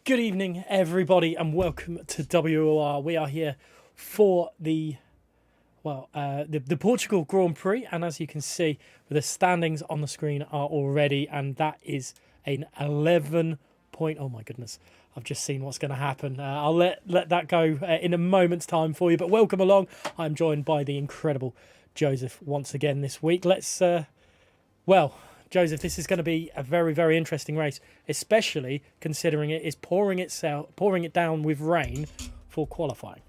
Good evening, everybody, and welcome to WOR. We are here for the Portugal Grand Prix, and as you can see, the standings on the screen are already, and that is an 11 point. Oh my goodness! I've just seen what's going to happen. I'll let that go in a moment's time for you. But welcome along. I'm joined by the incredible Joseph once again this week. Joseph, this is going to be a very, very interesting race, especially considering it is pouring it down with rain for qualifying.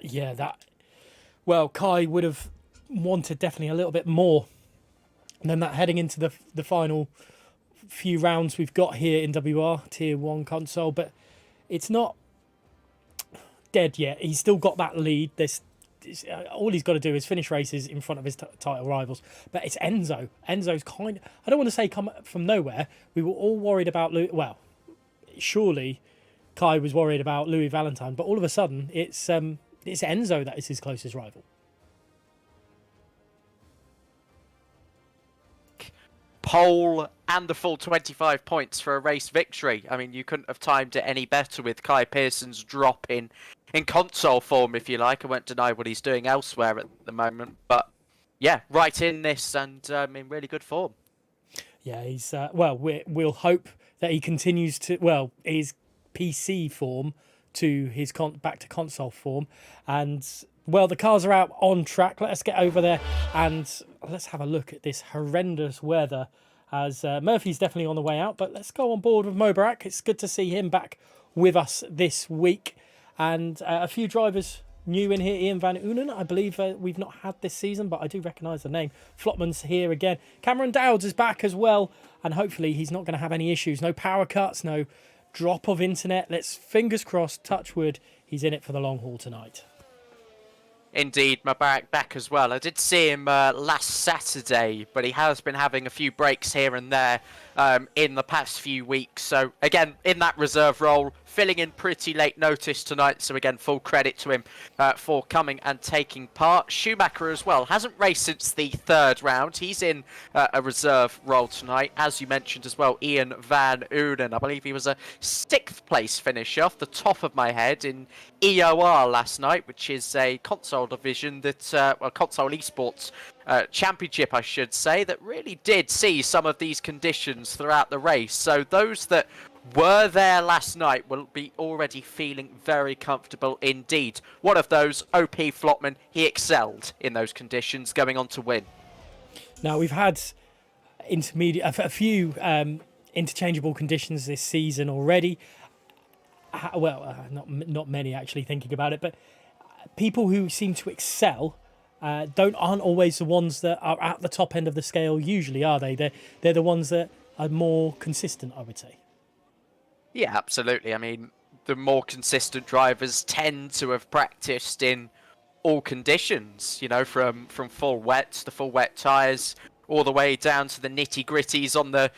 Yeah, Kai would have wanted definitely a little bit more than that heading into the final few rounds we've got here in WR Tier 1 console, but it's not dead yet. He's still got that lead. All he's got to do is finish races in front of his title rivals. But it's Enzo. Enzo's I don't want to say come from nowhere. We were all worried about surely Kai was worried about Louis Valentine, but all of a sudden it's Enzo that is his closest rival. Pole and the full 25 points for a race victory. I mean, you couldn't have timed it any better with Kai Pearson's drop in console form, if you like. I won't deny what he's doing elsewhere at the moment. But, yeah, right in this and in really good form. Yeah, he's... we'll hope that he continues to... his PC form to his back to console form, and the cars are out on track. Let us get over there and let's have a look at this horrendous weather, as Murphy's definitely on the way out, but let's go on board with Mobarak. It's good to see him back with us this week, and a few drivers new in here. Ian Van Unen, I believe we've not had this season, but I do recognise the name. Flotman's here again. Cameron Dowds is back as well, and hopefully he's not going to have any issues. No power cuts, no drop of internet. Let's fingers crossed, touch wood, he's in it for the long haul tonight. Indeed, Mubarak back as well. I did see him last Saturday, but he has been having a few breaks here and there in the past few weeks. So again, in that reserve role, filling in pretty late notice tonight. So again, full credit to him for coming and taking part. Schumacher as well hasn't raced since the third round. He's in a reserve role tonight. As you mentioned as well, Ian Van Unen. I believe he was a 6th place finish off the top of my head in EOR last night, which is a console division that, console esports championship, I should say, that really did see some of these conditions throughout the race. So those that were there last night will be already feeling very comfortable indeed. One of those, OP Flotman, he excelled in those conditions, going on to win. Now, we've had a few interchangeable conditions this season already. Not many actually, thinking about it, but people who seem to excel aren't always the ones that are at the top end of the scale usually, are they? They're the ones that are more consistent, I would say. Yeah, absolutely. I mean, the more consistent drivers tend to have practiced in all conditions, from full wets to full wet tyres, all the way down to the nitty-gritties on the,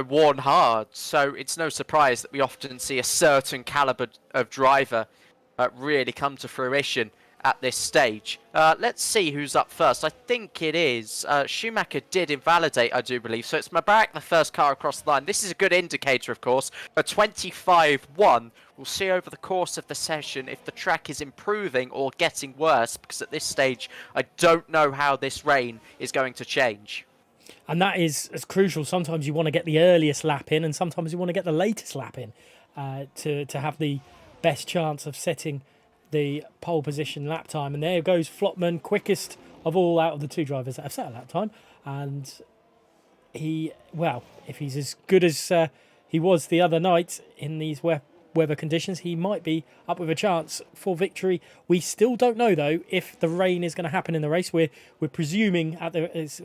worn hard. So it's no surprise that we often see a certain calibre of driver really come to fruition at this stage. Let's see who's up first. I think it is Schumacher did invalidate, I do believe. So it's Mubarak, the first car across the line. This is a good indicator, of course. A 25-1. We'll see over the course of the session if the track is improving or getting worse, because at this stage, I don't know how this rain is going to change. And that is as crucial. Sometimes you want to get the earliest lap in, and sometimes you want to get the latest lap in to have the best chance of setting the pole position lap time. And there goes Flotman, quickest of all out of the two drivers that have set a lap time. And if he's as good as he was the other night in these wet weather conditions, he might be up with a chance for victory. We still don't know, though, if the rain is going to happen in the race. We're presuming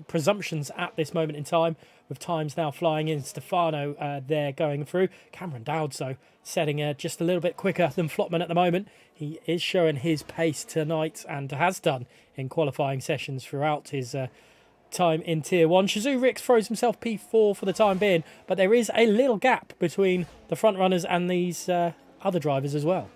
presumptions at this moment in time, with times now flying in. Stefano there going through. Cameron Dowds, though, setting just a little bit quicker than Flotman at the moment. He is showing his pace tonight and has done in qualifying sessions throughout his time in Tier 1. Shazoo Ricks throws himself P4 for the time being, but there is a little gap between the front runners and these other drivers as well.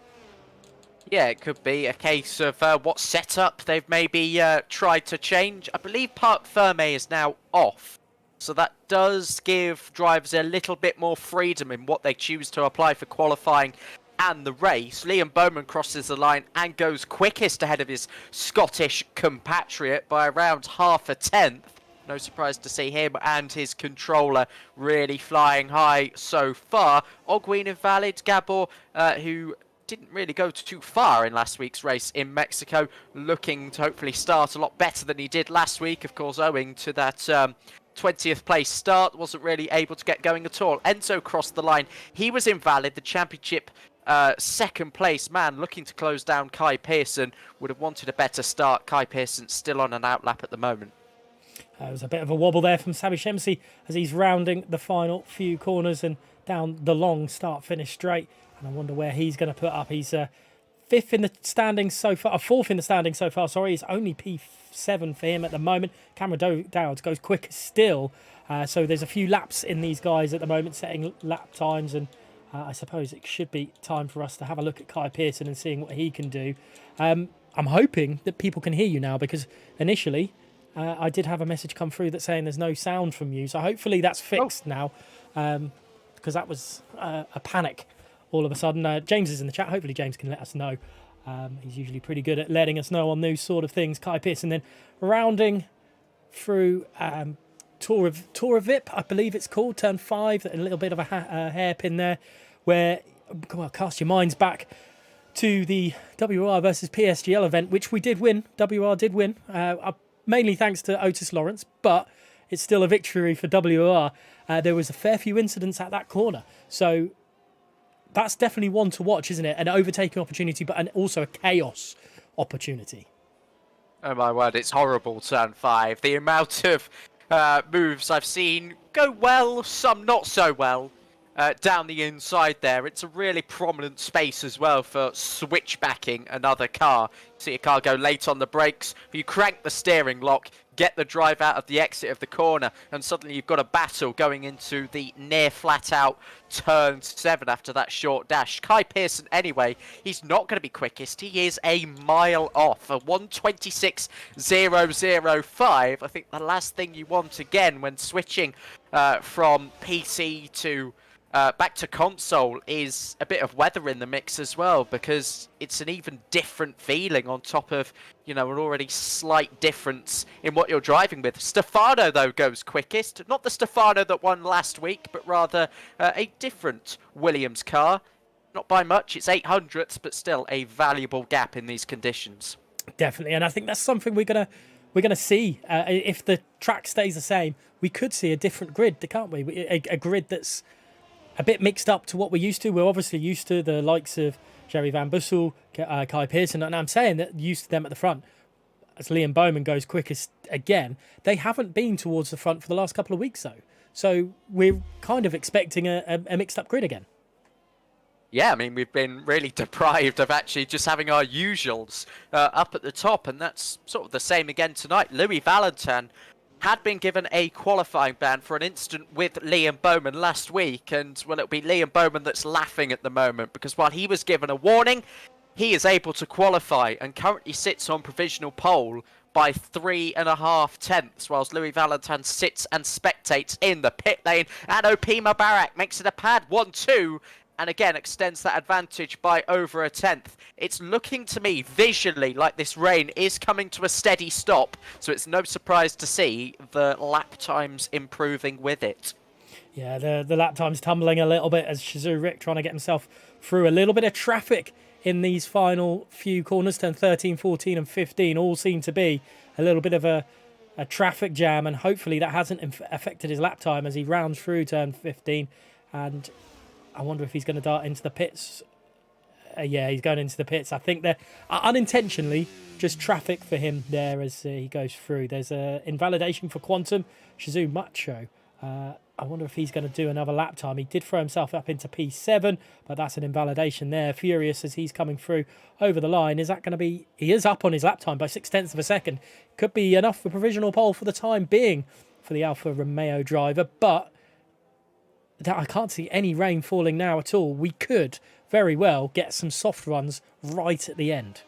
Yeah, it could be a case of what setup they've maybe tried to change. I believe Parc Ferme is now off, so that does give drivers a little bit more freedom in what they choose to apply for qualifying and the race. Liam Bowman crosses the line and goes quickest ahead of his Scottish compatriot by around half a tenth. No surprise to see him and his controller really flying high so far. Ogween Invalid, Gabor, who didn't really go too far in last week's race in Mexico, looking to hopefully start a lot better than he did last week, of course, owing to that 20th place start. Wasn't really able to get going at all. Enzo crossed the line. He was invalid. The championship second place man looking to close down Kai Pearson. Would have wanted a better start. Kai Pearson still on an outlap at the moment. There was a bit of a wobble there from Sabi Shemsi as he's rounding the final few corners and down the long start-finish straight. And I wonder where he's going to put up. He's fifth in the standings so far, fourth in the standings so far. Sorry, it's only P7 for him at the moment. Cameron Dowds goes quicker still. So there's a few laps in these guys at the moment, setting lap times, and I suppose it should be time for us to have a look at Kai Pearson and seeing what he can do. I'm hoping that people can hear you now, because initially I did have a message come through that saying there's no sound from you. So hopefully that's fixed now, because that was a panic all of a sudden. James is in the chat. Hopefully James can let us know. He's usually pretty good at letting us know on those sort of things. Kai Pearson then rounding through Tour of Vip, I believe it's called, turn 5, a little bit of a hairpin there, where, well, cast your minds back to the WR versus PSGL event, which we did win. WR did win, mainly thanks to Otis Lawrence, but it's still a victory for WR. There was a fair few incidents at that corner, so that's definitely one to watch, isn't it? An overtaking opportunity, but also a chaos opportunity. Oh my word, it's horrible, turn 5. The amount of moves I've seen go well, some not so well, down the inside there. It's a really prominent space as well for switchbacking another car. See a car go late on the brakes, you crank the steering lock, get the drive out of the exit of the corner, and suddenly you've got a battle going into the near flat out turn 7 after that short dash. Kai Pearson, anyway, he's not going to be quickest. He is a mile off, a 1:26.005. I think the last thing you want again when switching from PC to back to console is a bit of weather in the mix as well, because it's an even different feeling on top of, you know, an already slight difference in what you're driving with. Stefano, though, goes quickest. Not the Stefano that won last week, but rather a different Williams car. Not by much, it's 800ths, but still a valuable gap in these conditions. Definitely, and I think that's something we're gonna see. If the track stays the same, we could see a different grid, can't we? A grid that's a bit mixed up to what we're used to. We're obviously used to the likes of Jerry Van Bussel, Kai Pearson, and I'm saying that used to them at the front. As Liam Bowman goes quickest again, they haven't been towards the front for the last couple of weeks, though. So we're kind of expecting a mixed up grid again. Yeah, I mean, we've been really deprived of actually just having our usuals up at the top, and that's sort of the same again tonight. Louis Valentin had been given a qualifying ban for an incident with Liam Bowman last week, and, well, it'll be Liam Bowman that's laughing at the moment, because while he was given a warning, he is able to qualify and currently sits on provisional pole by 3.5 tenths, whilst Louis Valentin sits and spectates in the pit lane, and Opima Barak makes it a pad 1-2, and again extends that advantage by over a tenth. It's looking to me visually like this rain is coming to a steady stop, so it's no surprise to see the lap times improving with it. Yeah, the lap time's tumbling a little bit as Shazoo Rick trying to get himself through a little bit of traffic in these final few corners. Turn 13, 14 and 15 all seem to be a little bit of a traffic jam, and hopefully that hasn't affected his lap time as he rounds through turn 15 and I wonder if he's going to dart into the pits. Yeah, he's going into the pits. I think they're unintentionally just traffic for him there as he goes through. There's a invalidation for Quantum Shizu Macho. I wonder if he's going to do another lap time. He did throw himself up into P7, but that's an invalidation there. Furious as he's coming through over the line. Is that going to be... He is up on his lap time by 0.6 of a second. Could be enough for provisional pole for the time being for the Alfa Romeo driver, but I can't see any rain falling now at all. We could very well get some soft runs right at the end.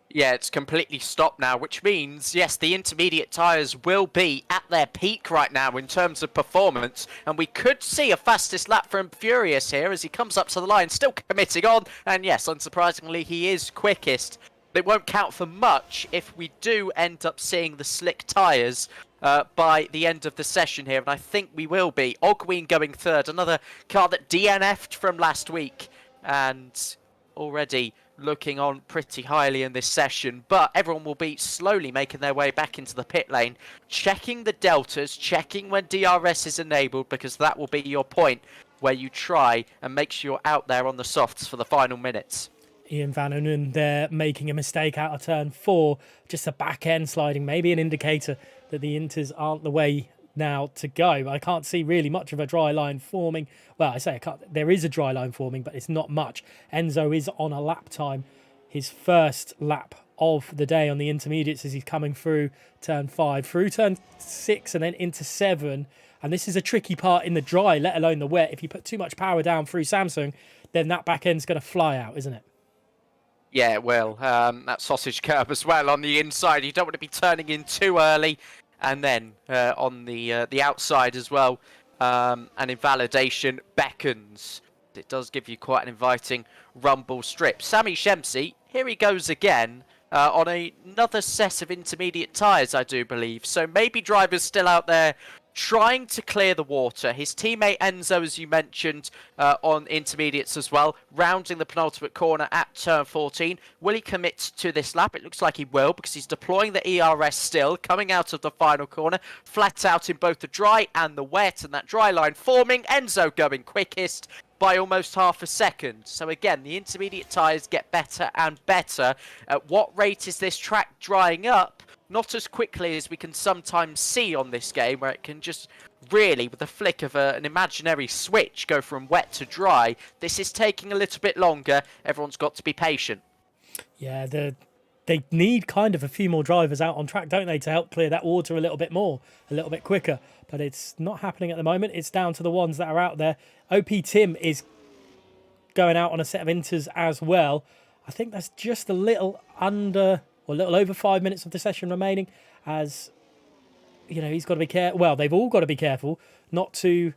Yeah, it's completely stopped now, which means, yes, the intermediate tyres will be at their peak right now in terms of performance, and we could see a fastest lap from Furious here as he comes up to the line, still committing on, and yes, unsurprisingly, he is quickest. It won't count for much if we do end up seeing the slick tyres by the end of the session here, and I think we will be. Ogween going third, another car that DNF'd from last week, and already looking on pretty highly in this session, but everyone will be slowly making their way back into the pit lane, checking the deltas, checking when DRS is enabled, because that will be your point where you try and make sure you're out there on the softs for the final minutes. Ian Van Unen there making a mistake out of turn 4, just a back end sliding, maybe an indicator that the Inters aren't the way now to go. I can't see really much of a dry line forming. Well, I say I can't. There is a dry line forming, but it's not much. Enzo is on a lap time, his first lap of the day on the intermediates as he's coming through turn 5, through turn 6 and then into 7. And this is a tricky part in the dry, let alone the wet. If you put too much power down through Samsung, then that back end's going to fly out, isn't it? Yeah, it will. That sausage curb as well on the inside. You don't want to be turning in too early. And then on the outside as well, an invalidation beckons. It does give you quite an inviting rumble strip. Sami Shemsi, here he goes again on another set of intermediate tyres, I do believe. So maybe drivers still out there trying to clear the water. His teammate Enzo, as you mentioned, on intermediates as well, rounding the penultimate corner at turn 14. Will he commit to this lap? It looks like he will, because he's deploying the ERS still, coming out of the final corner, flat out in both the dry and the wet, and that dry line forming. Enzo going quickest by almost half a second. So again, the intermediate tyres get better and better. At what rate is this track drying up? Not as quickly as we can sometimes see on this game, where it can just really, with the flick of an imaginary switch, go from wet to dry. This is taking a little bit longer. Everyone's got to be patient. Yeah, they need kind of a few more drivers out on track, don't they, to help clear that water a little bit more, a little bit quicker. But it's not happening at the moment. It's down to the ones that are out there. OP Tim is going out on a set of inters as well. I think that's just a little under... or a little over 5 minutes of the session remaining, as, you know, he's got to be careful. Well, they've all got to be careful not to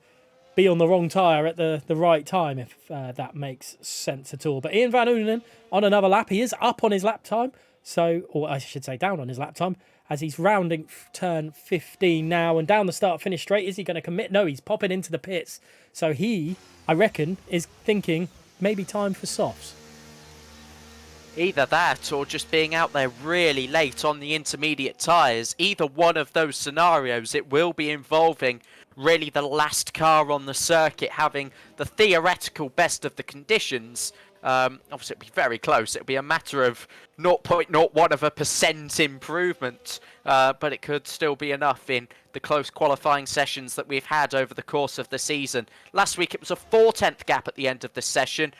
be on the wrong tyre at the right time, if that makes sense at all. But Ian Van Unen on another lap. He is up on his lap time, so, or I should say down on his lap time, as he's rounding turn 15 now, and down the start-finish straight. Is he going to commit? No, he's popping into the pits. So he, I reckon, is thinking maybe time for softs. Either that or just being out there really late on the intermediate tyres. Either one of those scenarios, it will be involving really the last car on the circuit having the theoretical best of the conditions. Obviously, it'll be very close. It'll be a matter of 0.01% improvement, but it could still be enough in the close qualifying sessions that we've had over the course of the season. Last week, it was a 4/10 gap at the end of the session.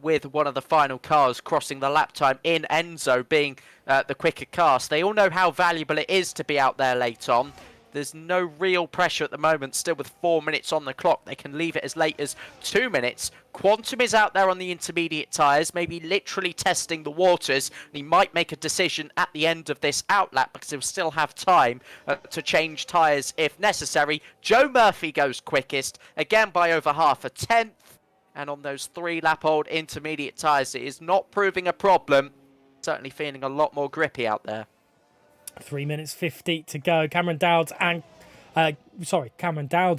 With one of the final cars crossing the lap time in Enzo being the quicker car. So they all know how valuable it is to be out there late on. There's no real pressure at the moment, still with 4 minutes on the clock. They can leave it as late as 2 minutes. Quantum is out there on the intermediate tyres, maybe literally testing the waters. He might make a decision at the end of this outlap because he'll still have time to change tyres if necessary. Joe Murphy goes quickest, again by over half a tenth. And on those 3-lap-old intermediate tyres, it is not proving a problem. Certainly feeling a lot more grippy out there. 3 minutes 50 to go. Cameron Dowds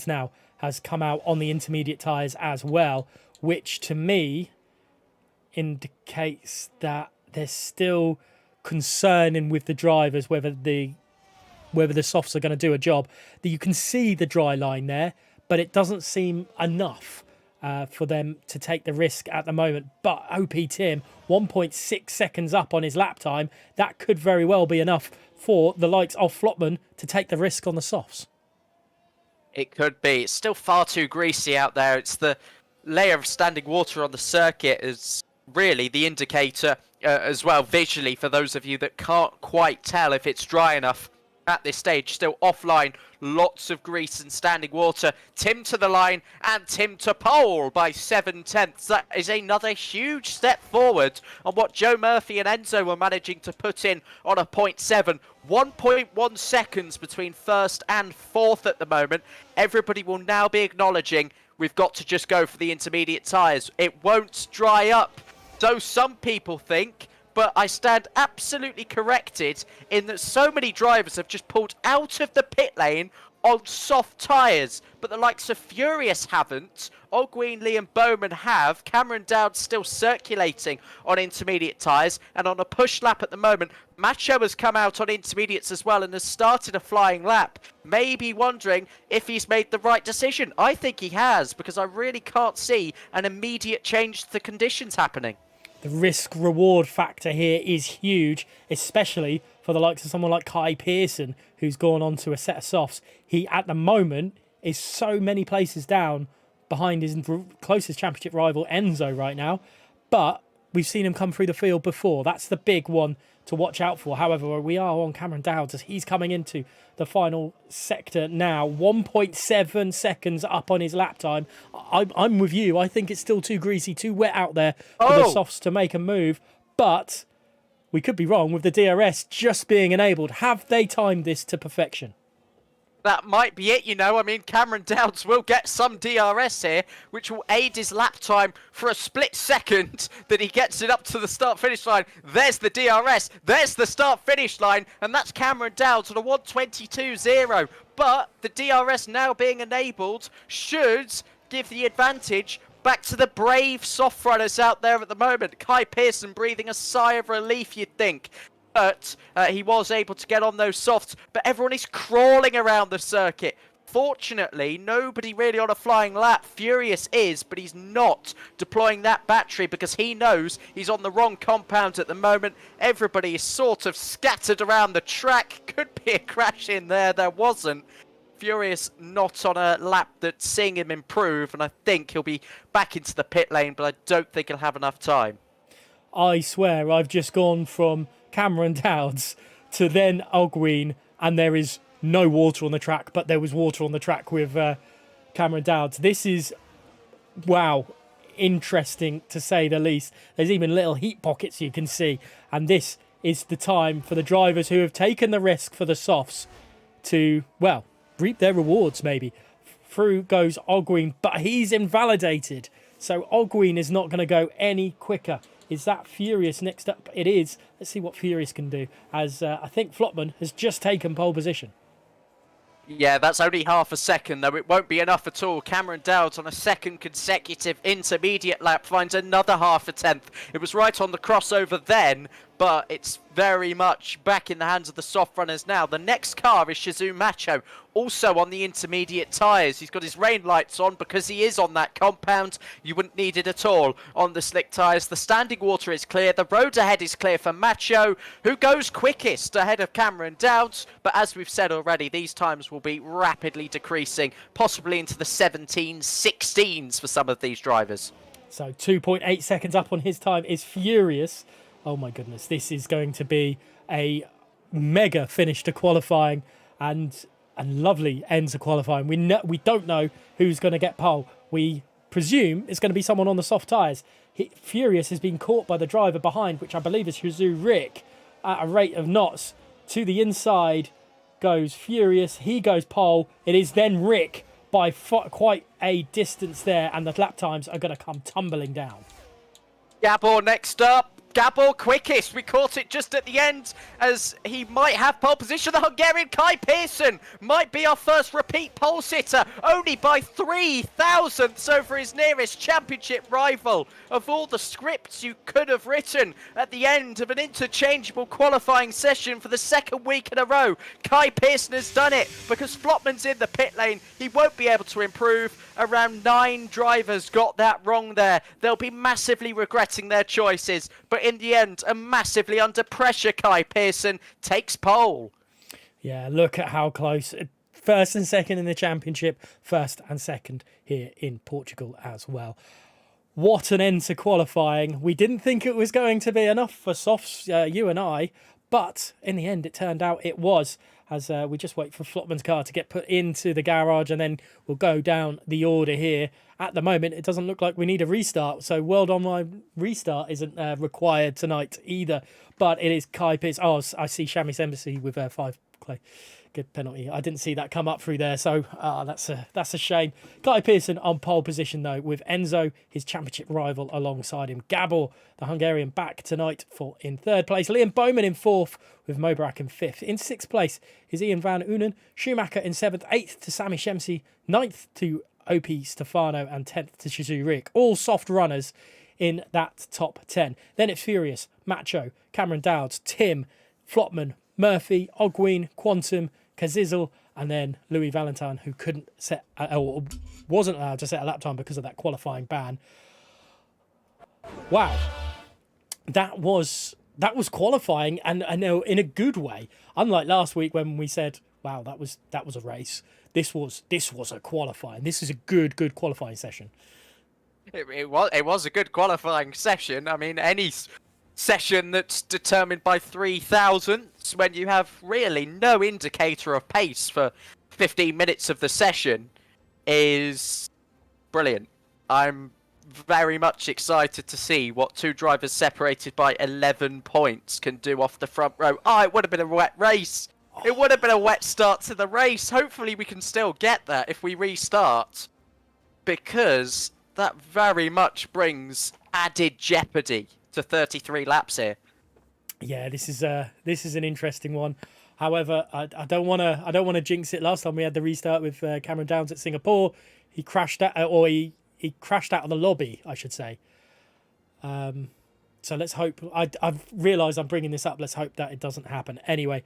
now has come out on the intermediate tyres as well, which to me indicates that there's still concern with the drivers whether the softs are going to do a job. That you can see the dry line there, but it doesn't seem enough. for them to take the risk at the moment. But OP Tim, 1.6 seconds up on his lap time. That could very well be enough for the likes of Flopman to take the risk on the softs. It could be. It's still far too greasy out there. It's the layer of standing water on the circuit is really the indicator as well visually for those of you that can't quite tell if it's dry enough at this stage. Still offline, lots of grease and standing water. Tim to the line and Tim to pole by 7/10. That is another huge step forward on what Joe Murphy and Enzo were managing to put in on a 0.7. 1.1 seconds between first and fourth at the moment. Everybody will now be acknowledging we've got to just go for the intermediate tyres. It won't dry up, so some people think, but I stand absolutely corrected in that so many drivers have just pulled out of the pit lane on soft tyres, but the likes of Furious haven't. Ogween, Liam Bowman have. Cameron Dowd still circulating on intermediate tyres, and on a push lap at the moment, Macho has come out on intermediates as well and has started a flying lap. Maybe wondering if he's made the right decision. I think he has, because I really can't see an immediate change to the conditions happening. The risk-reward factor here is huge, especially for the likes of someone like Kai Pearson, who's gone on to a set of softs. He, at the moment, is so many places down behind his closest championship rival, Enzo, right now. But we've seen him come through the field before. That's the big one to watch out for. However, we are on Cameron Dowd as he's coming into the final sector now. 1.7 seconds up on his lap time. I'm with you. I think it's still too greasy, too wet out there for the softs to make a move. But we could be wrong with the DRS just being enabled. Have they timed this to perfection? That might be it, you know. I mean, Cameron Dowds will get some DRS here, which will aid his lap time for a split second that he gets it up to the start-finish line. There's the DRS. There's the start-finish line. And that's Cameron Dowds on a 1:22.0. But the DRS now being enabled should give the advantage back to the brave soft runners out there at the moment. Kai Pearson breathing a sigh of relief, you'd think. But he was able to get on those softs, but everyone is crawling around the circuit. Fortunately, nobody really on a flying lap. Furious is, but he's not deploying that battery because he knows he's on the wrong compound at the moment. Everybody is sort of scattered around the track. Could be a crash in there. There wasn't. Furious not on a lap that's seeing him improve, and I think he'll be back into the pit lane, but I don't think he'll have enough time. I swear, I've just gone from Cameron Dowds to then Ogween, and there is no water on the track, but there was water on the track with Cameron Dowds. This is, wow, interesting to say the least. There's even little heat pockets you can see, and this is the time for the drivers who have taken the risk for the softs to, well, reap their rewards maybe. Through goes Ogween, but he's invalidated, so Ogween is not going to go any quicker. Is that Furious next up? It is. Let's see what Furious can do, as I think Flopman has just taken pole position. Yeah, that's only half a second, though. It won't be enough at all. Cameron Dowds on a second consecutive intermediate lap finds another half a tenth. It was right on the crossover then, but it's very much back in the hands of the soft runners now. The next car is Shizu Macho, also on the intermediate tyres. He's got his rain lights on because he is on that compound. You wouldn't need it at all on the slick tyres. The standing water is clear. The road ahead is clear for Macho, who goes quickest ahead of Cameron Dowds. But as we've said already, these times will be rapidly decreasing, possibly into the 17s, 16s for some of these drivers. So 2.8 seconds up on his time is Furious. Oh my goodness, this is going to be a mega finish to qualifying and lovely end to qualifying. We don't know who's going to get pole. We presume it's going to be someone on the soft tyres. Furious has been caught by the driver behind, which I believe is Shizu Rick, at a rate of knots. To the inside goes Furious. He goes pole. It is then Rick by quite a distance there, and the lap times are going to come tumbling down. Gabor next up. Gabor quickest. We caught it just at the end as he might have pole position. The Hungarian Kai Pearson might be our first repeat pole sitter, only by 3 thousandths over his nearest championship rival. Of all the scripts you could have written at the end of an interchangeable qualifying session for the second week in a row, Kai Pearson has done it because Flopman's in the pit lane. He won't be able to improve. Around 9 drivers got that wrong there. They'll be massively regretting their choices. But in the end, a massively under pressure Kai Pearson takes pole. Yeah, look at how close. First and second in the championship. First and second here in Portugal as well. What an end to qualifying. We didn't think it was going to be enough for softs, you and I. But in the end, it turned out it was. As we just wait for Flopman's car to get put into the garage, and then we'll go down the order here. At the moment, it doesn't look like we need a restart, so World Online restart isn't required tonight either. But it is Kai Pearce. Oh, I see Shamis Embassy with 5 clay. Good penalty. I didn't see that come up through there, so that's a shame. Kai Pearson on pole position, though, with Enzo, his championship rival, alongside him. Gabor, the Hungarian, back tonight in 3rd place. Liam Bowman in 4th, with Mobarak in 5th. In 6th place is Ian Van Unen. Schumacher in 7th. 8th to Sami Shemsi. 9th to OP Stefano. And 10th to Shizu Rick. All soft runners in that top 10. Then it's Furious, Macho, Cameron Dowds, Tim, Flopman, Murphy, Ogween, Quantum, Kazizel, and then Louis Valentine, who couldn't set or wasn't allowed to set a lap time because of that qualifying ban. Wow, that was qualifying, and I know in a good way. Unlike last week when we said, "Wow, that was a race." This was a qualifying. This is a good qualifying session. It was a good qualifying session. I mean, any session that's determined by 3 thousandths when you have really no indicator of pace for 15 minutes of the session is brilliant. I'm very much excited to see what 2 drivers separated by 11 points can do off the front row. It would have been a wet race. It would have been a wet start to the race. Hopefully we can still get that if we restart, because that very much brings added jeopardy to 33 laps here. Yeah, this is an interesting one. However, I don't want to jinx it. Last time we had the restart with Cameron Downs at Singapore, he crashed out, or he crashed out of the lobby, I should say. So let's hope. I've realised I'm bringing this up. Let's hope that it doesn't happen. Anyway,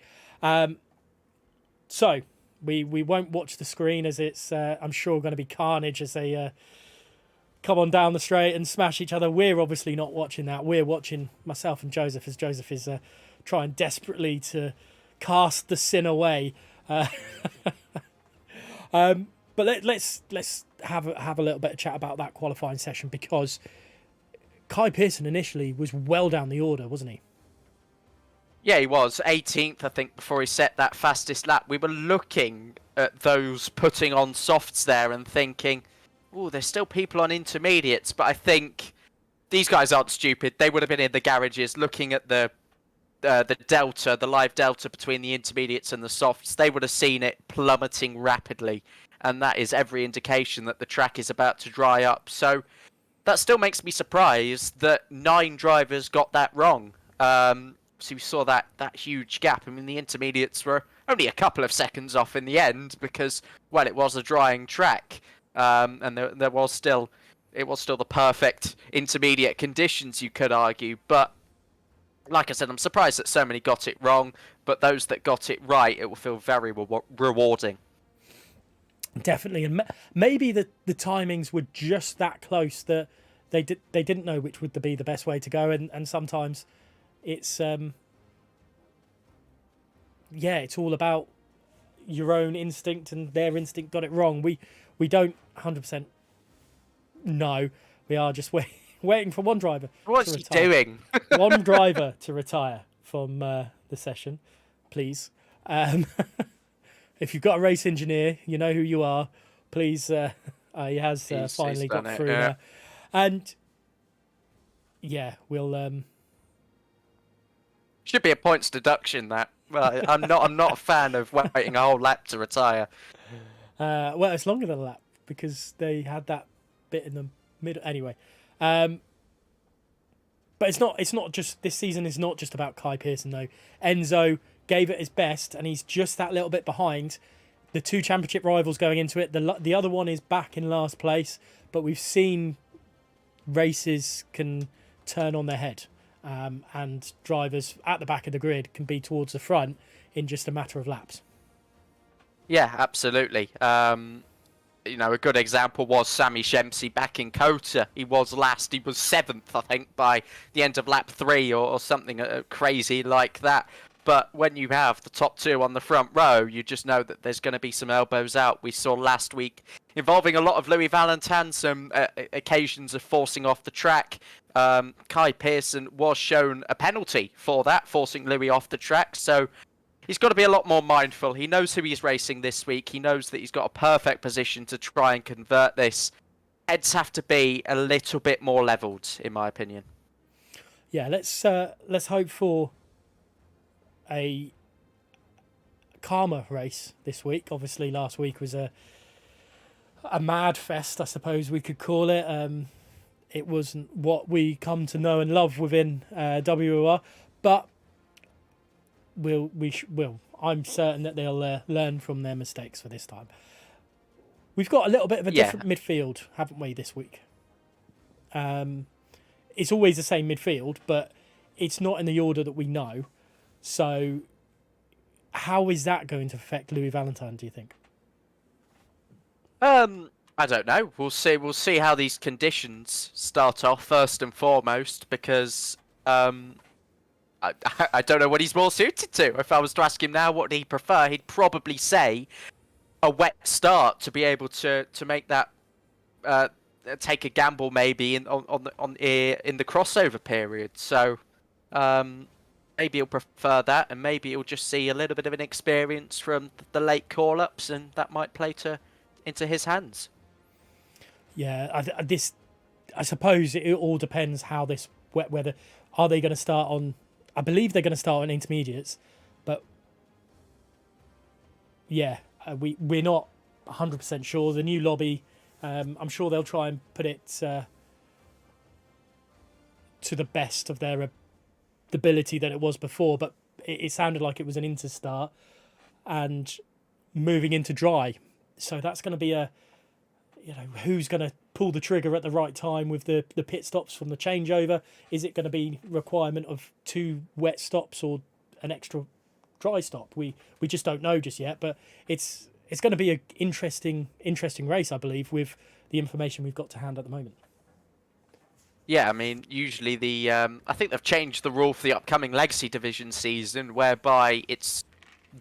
so we won't watch the screen, as it's I'm sure going to be carnage as they come on down the straight and smash each other. We're obviously not watching that. We're watching myself and Joseph, as Joseph is trying desperately to cast the sin away. But let's have a little bit of chat about that qualifying session, because Kai Pearson initially was well down the order, wasn't he? Yeah, he was 18th, I think, before he set that fastest lap. We were looking at those putting on softs there and thinking, oh, there's still people on intermediates, but I think these guys aren't stupid. They would have been in the garages looking at the delta, the live delta between the intermediates and the softs. They would have seen it plummeting rapidly, and that is every indication that the track is about to dry up. So that still makes me surprised that 9 drivers got that wrong. So we saw that huge gap. I mean, the intermediates were only a couple of seconds off in the end because, well, it was a drying track. And it was still the perfect intermediate conditions, you could argue. But like I said, I'm surprised that so many got it wrong. But those that got it right, it will feel very rewarding. Definitely, and maybe the timings were just that close that they didn't know which would be the best way to go, and sometimes it's it's all about your own instinct, and their instinct got it wrong. We don't 100% know. We are just waiting for one driver. What's he doing? One driver to retire from the session, please. If you've got a race engineer, you know who you are. Please, he has finally got through there. And yeah, we'll. Should be a points deduction. That. Well, I'm not a fan of waiting a whole lap to retire. Well, it's longer than a lap because they had that bit in the middle. Anyway, But it's not just this season is not just about Kai Pearson though. Enzo gave it his best, and he's just that little bit behind the two championship rivals going into it. The other one is back in last place, but we've seen races can turn on their head, and drivers at the back of the grid can be towards the front in just a matter of laps. Yeah, absolutely. A good example was Sammy Shemsey back in Kota. He was last. He was 7th, I think, by the end of lap 3 or something crazy like that. But when you have the top 2 on the front row, you just know that there's going to be some elbows out. We saw last week involving a lot of Louis Valentin, some occasions of forcing off the track. Kai Pearson was shown a penalty for that, forcing Louis off the track. So he's got to be a lot more mindful. He knows who he's racing this week. He knows that he's got a perfect position to try and convert this. Heads have to be a little bit more levelled, in my opinion. Yeah, let's hope for a calmer race this week. Obviously, last week was a mad fest, I suppose we could call it. It wasn't what we come to know and love within WOR, but I'm certain that they'll learn from their mistakes for this time. We've got a little bit of a different midfield, haven't we, this week? It's always the same midfield, but it's not in the order that we know. So how is that going to affect Louis Valentin, do you think? I don't know. We'll see how these conditions start off first and foremost, because I don't know what he's more suited to. If I was to ask him now what he'd prefer, he'd probably say a wet start to be able to make that take a gamble maybe in the crossover period. So maybe he'll prefer that, and maybe he'll just see a little bit of an experience from the late call-ups, and that might play into his hands. Yeah, I suppose it all depends how this wet weather. Are they going to start on? I believe they're going to start on intermediates, but yeah, we're not 100% sure. The new lobby, I'm sure they'll try and put it to the best of their ability that it was before, but it sounded like it was an interstart and moving into dry. So that's going to be who's going to pull the trigger at the right time with the pit stops from the changeover? Is it going to be requirement of 2 wet stops or an extra dry stop? We just don't know just yet, but it's going to be an interesting race, I believe, with the information we've got to hand at the moment. Yeah, I mean, usually I think they've changed the rule for the upcoming Legacy Division season, whereby it's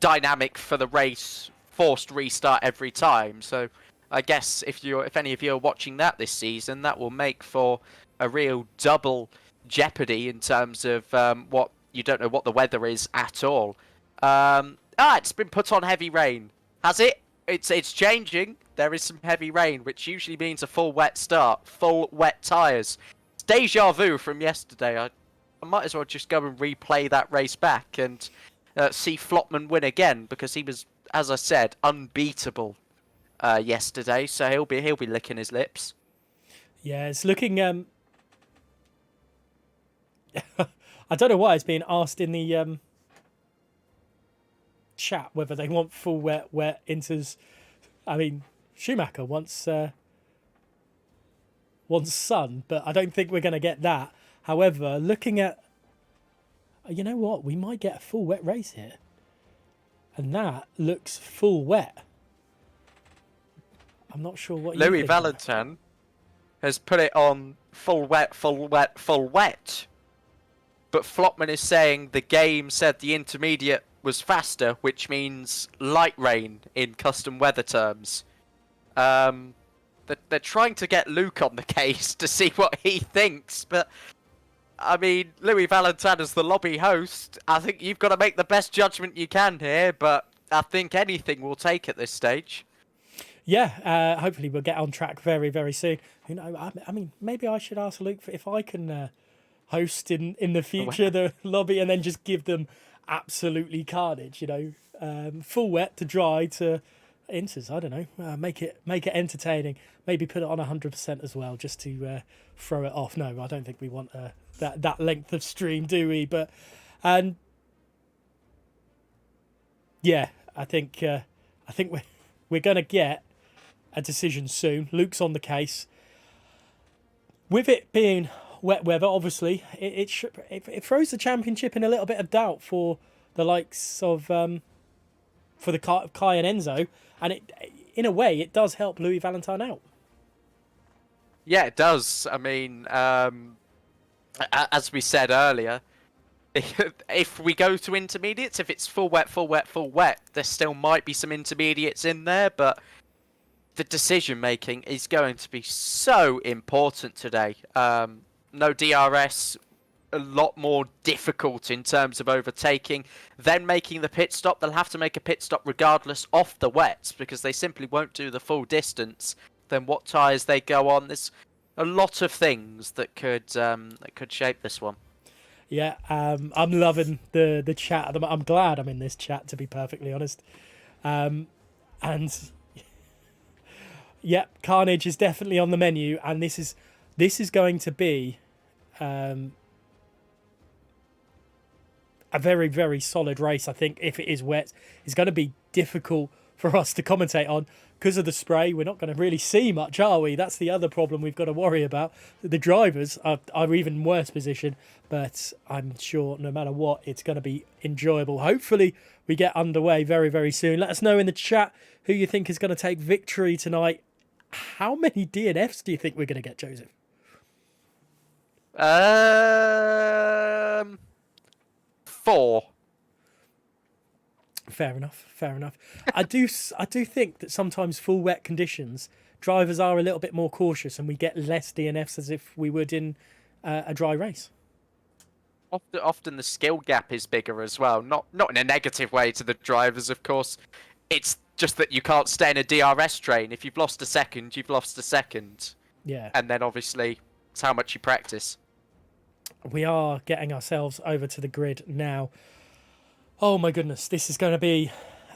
dynamic for the race, forced restart every time. So I guess if any of you are watching that this season, that will make for a real double jeopardy in terms of what you don't know what the weather is at all. It's been put on heavy rain. Has it? It's changing. There is some heavy rain, which usually means a full wet start, full wet tyres. It's deja vu from yesterday. I might as well just go and replay that race back and see Flopman win again, because he was, as I said, unbeatable yesterday. So he'll be licking his lips. Yeah, it's looking. I don't know why it's being asked in the chat whether they want full wet inters. I mean, Schumacher wants sun, but I don't think we're going to get that. However, looking at, you know what, we might get a full wet race here, and that looks full wet. I'm not sure what Louis Valentin has put it on full wet. But Flopman is saying the game said the intermediate was faster, which means light rain in custom weather terms. They're trying to get Luke on the case to see what he thinks, but I mean, Louis Valentin as the lobby host, I think you've got to make the best judgment you can here, but I think anything will take at this stage. Yeah, hopefully we'll get on track very, very soon. You know, I mean, maybe I should ask Luke if I can host in the future the lobby, and then just give them absolutely carnage. You know, full wet to dry to inters. I don't know. Make it entertaining. Maybe put it on 100% as well, just to throw it off. No, I don't think we want that length of stream, do we? But and yeah, I think we're going to get a decision soon. Luke's on the case. With it being wet weather, obviously, it throws the championship in a little bit of doubt for the likes of for the Kai and Enzo, and in a way it does help Louis Valentine out. Yeah, it does. I mean, as we said earlier, if we go to intermediates, if it's full wet, there still might be some intermediates in there, but the decision making is going to be so important today. No DRS, a lot more difficult in terms of overtaking. Then making the pit stop, they'll have to make a pit stop regardless of the wets because they simply won't do the full distance. Then what tyres they go on. There's a lot of things that could shape this one. Yeah, I'm loving the chat. I'm glad I'm in this chat, to be perfectly honest. And yeah, Carnage is definitely on the menu, and this is going to be a very, very solid race. I think if it is wet, it's going to be difficult for us to commentate on because of the spray. We're not going to really see much, are we? That's the other problem we've got to worry about. The drivers are even worse position, but I'm sure no matter what, it's going to be enjoyable. Hopefully we get underway very, very soon. Let us know in the chat who you think is going to take victory tonight. How many DNFs do you think we're going to get, Joseph? 4. Fair enough. I do think that sometimes full wet conditions, drivers are a little bit more cautious and we get less DNFs as if we would in a dry race. Often the skill gap is bigger as well. Not in a negative way to the drivers, of course. It's just that you can't stay in a DRS train. If you've lost a second, you've lost a second. Yeah. And then obviously it's how much you practice. We are getting ourselves over to the grid now. Oh my goodness, this is going to be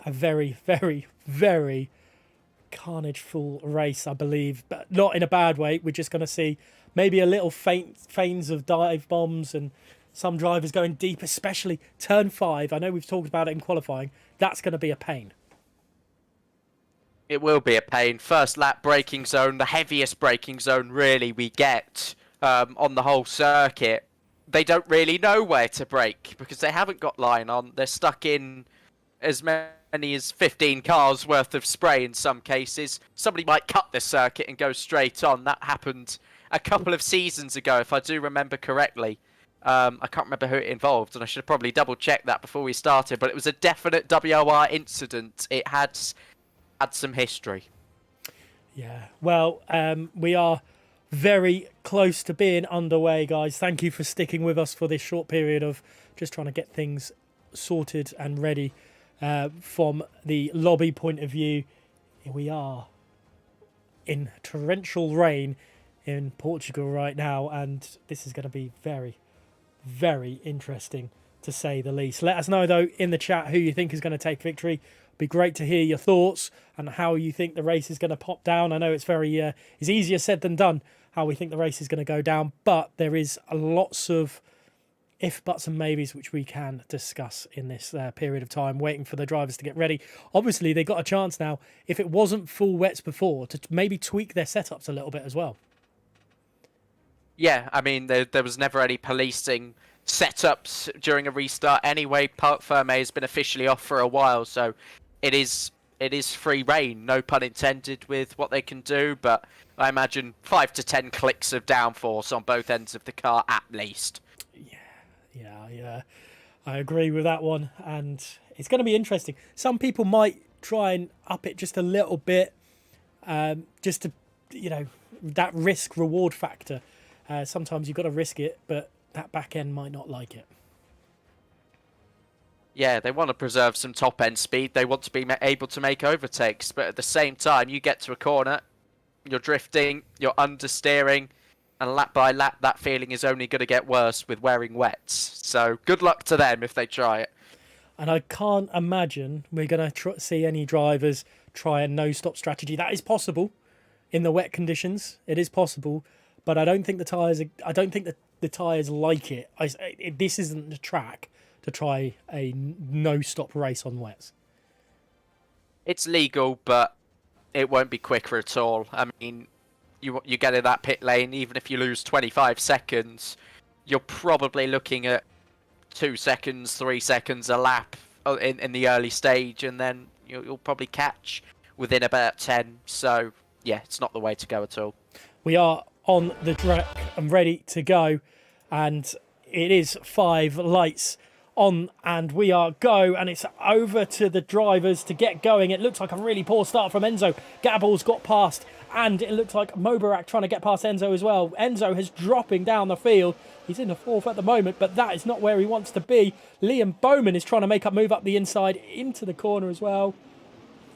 a very, very, very carnage-full race, I believe. But not in a bad way. We're just going to see maybe a little feigns of dive bombs and some drivers going deep, especially turn 5. I know we've talked about it in qualifying. That's going to be a pain. It will be a pain. First lap braking zone, the heaviest braking zone really we get on the whole circuit. They don't really know where to brake because they haven't got line on. They're stuck in as many as 15 cars worth of spray in some cases. Somebody might cut the circuit and go straight on. That happened a couple of seasons ago, if I do remember correctly. I can't remember who it involved, and I should have probably double-checked that before we started, but it was a definite WOR incident. It had some history. Yeah, well, we are very close to being underway, guys. Thank you for sticking with us for this short period of just trying to get things sorted and ready from the lobby point of view. Here we are in torrential rain in Portugal right now, and this is going to be very, very interesting to say the least. Let us know though in the chat who you think is going to take victory. Be great to hear your thoughts and how you think the race is going to pop down. I know it's very it's easier said than done how we think the race is going to go down, but there is lots of if, buts and maybes which we can discuss in this period of time, waiting for the drivers to get ready. Obviously, they got a chance now, if it wasn't full wets before, to maybe tweak their setups a little bit as well. Yeah, I mean, there was never any policing setups during a restart anyway. Parc Fermé has been officially off for a while, so it is free reign, no pun intended, with what they can do, but I imagine 5 to 10 clicks of downforce on both ends of the car at least. Yeah, I agree with that one, and it's going to be interesting. Some people might try and up it just a little bit, just to, that risk-reward factor. Sometimes you've got to risk it, but that back end might not like it. Yeah, they want to preserve some top-end speed. They want to be able to make overtakes, but at the same time, you get to a corner, you're drifting, you're understeering, and lap by lap, that feeling is only going to get worse with wearing wets. So good luck to them if they try it. And I can't imagine we're going to see any drivers try a no-stop strategy. That is possible in the wet conditions. It is possible, but I don't think the tyres. I don't think the tyres like it. This isn't the track to try a no-stop race on wets. It's legal, but it won't be quicker at all. I mean, you get in that pit lane, even if you lose 25 seconds, you're probably looking at 2 seconds, 3 seconds a lap in the early stage, and then you'll probably catch within about 10. So, yeah, it's not the way to go at all. We are on the track and ready to go, and it is 5 lights on, and we are go, and it's over to the drivers to get going. It looks like a really poor start from Enzo. Gabor's got past, and it looks like Mobarak trying to get past Enzo as well. Enzo is dropping down the field. He's in the 4th at the moment, but that is not where he wants to be. Liam Bowman is trying to move up the inside into the corner as well.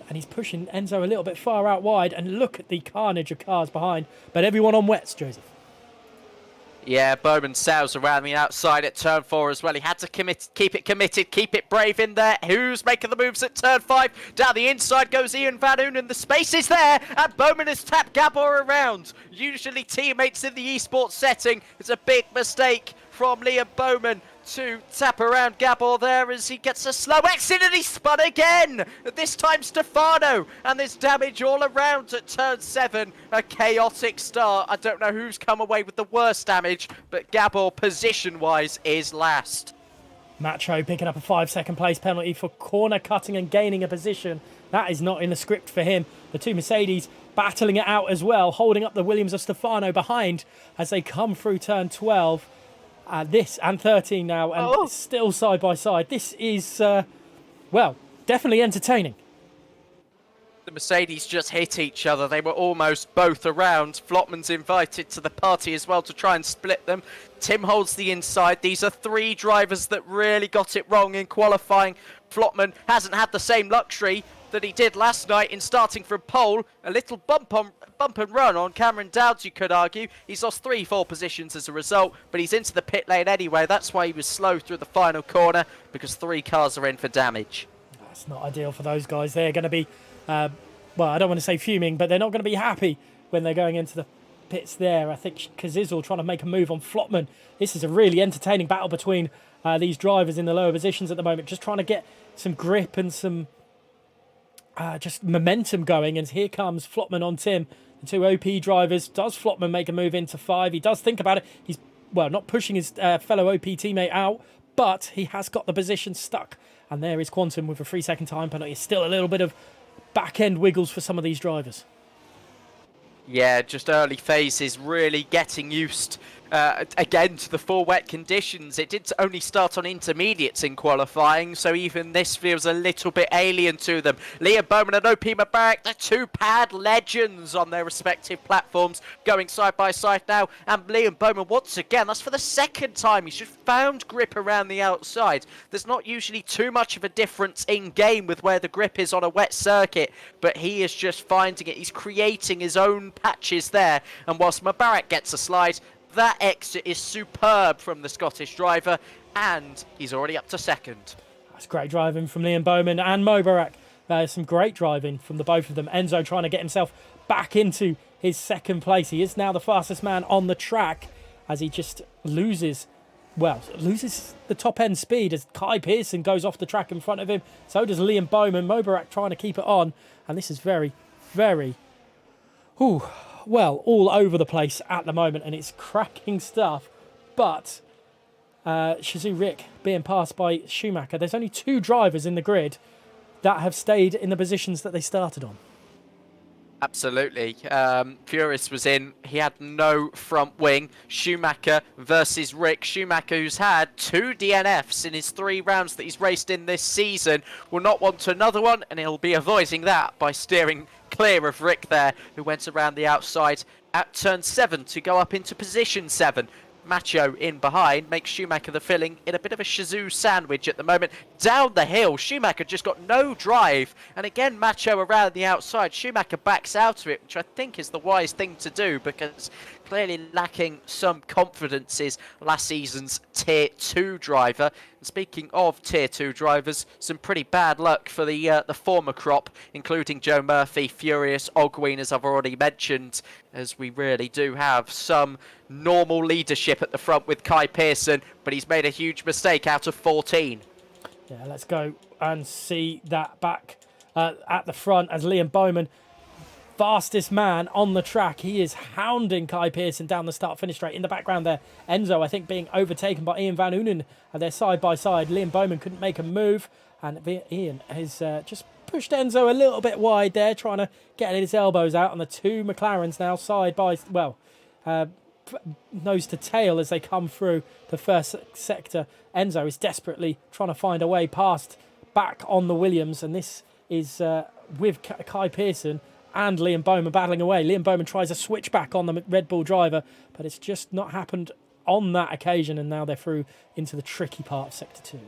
And he's pushing Enzo a little bit far out wide. And look at the carnage of cars behind. But everyone on wets, Joseph. Yeah, Bowman sails around the outside at turn 4 as well. He had to keep it committed, keep it brave in there. Who's making the moves at turn 5? Down the inside goes Ian Van Oonen. The space is there, and Bowman has tapped Gabor around. Usually teammates in the esports setting. It's a big mistake from Liam Bowman to tap around Gabor there as he gets a slow exit, and he spun again. This time Stefano, and there's damage all around at turn 7. A chaotic start. I don't know who's come away with the worst damage, but Gabor position-wise is last. Macho picking up a 5-second place penalty for corner cutting and gaining a position. That is not in the script for him. The 2 Mercedes battling it out as well, holding up the Williams of Stefano behind as they come through turn 12. This and 13 now, and still side by side. This is, well, definitely entertaining. The Mercedes just hit each other. They were almost both around. Flotman's invited to the party as well to try and split them. Tim holds the inside. These are 3 drivers that really got it wrong in qualifying. Flotman hasn't had the same luxury that he did last night in starting from pole. A little bump and run on Cameron Dowds, you could argue. He's lost 3-4 positions as a result, but he's into the pit lane anyway. That's why he was slow through the final corner, because 3 cars are in for damage. That's not ideal for those guys. They're going to be, well, I don't want to say fuming, but they're not going to be happy when they're going into the pits there. I think Kazizel trying to make a move on Flotman. This is a really entertaining battle between these drivers in the lower positions at the moment, just trying to get some grip and some just momentum going. And here comes Flotman on Tim. The 2 OP drivers. Does Flotman make a move into 5? He does think about it. He's, well, not pushing his fellow OP teammate out, but he has got the position stuck. And there is Quantum with a 3-second time penalty. Still a little bit of back-end wiggles for some of these drivers. Yeah, just early phases, really getting used again to the 4 wet conditions. It did only start on intermediates in qualifying, so even this feels a little bit alien to them. Liam Bowman and OP Mubarak, the 2 pad legends on their respective platforms, going side by side now. And Liam Bowman, once again, that's for the 2nd time. He's just found grip around the outside. There's not usually too much of a difference in game with where the grip is on a wet circuit, but he is just finding it. He's creating his own patches there. And whilst Mubarak gets a slide, that exit is superb from the Scottish driver, and he's already up to 2nd. That's great driving from Liam Bowman and Mobarak. Some great driving from the both of them. Enzo trying to get himself back into his 2nd place. He is now the fastest man on the track as he just loses the top end speed as Kai Pearson goes off the track in front of him. So does Liam Bowman. Mobarak trying to keep it on, and this is very, very... all over the place at the moment, and it's cracking stuff. But Shazoo Rick being passed by Schumacher. There's only 2 drivers in the grid that have stayed in the positions that they started on. Absolutely. Furious was in. He had no front wing. Schumacher versus Rick. Schumacher, who's had 2 DNFs in his 3 rounds that he's raced in this season, will not want another one, and he'll be avoiding that by steering clear of Rick there, who went around the outside at turn 7 to go up into position 7. Macho in behind makes Schumacher the filling in a bit of a Shazoo sandwich at the moment. Down the hill, Schumacher just got no drive, and again Macho around the outside. Schumacher backs out of it, which I think is the wise thing to do, because clearly lacking some confidence, is last season's Tier 2 driver. And speaking of Tier 2 drivers, some pretty bad luck for the former crop, including Joe Murphy, Furious, Ogween, as I've already mentioned, as we really do have some normal leadership at the front with Kai Pearson, but he's made a huge mistake out of 14. Yeah, let's go and see that back at the front as Liam Bowman, fastest man on the track. He is hounding Kai Pearson down the start-finish straight. In the background there, Enzo, I think, being overtaken by Ian Van Unen. And they're side by side. Liam Bowman couldn't make a move. And Ian has just pushed Enzo a little bit wide there, trying to get his elbows out. And the two McLarens now side by, well, nose to tail as they come through the first sector. Enzo is desperately trying to find a way past back on the Williams, and this is with Kai Pearson and Liam Bowman battling away. Liam Bowman tries a switchback on the Red Bull driver, but it's just not happened on that occasion, and now they're through into the tricky part of Sector 2.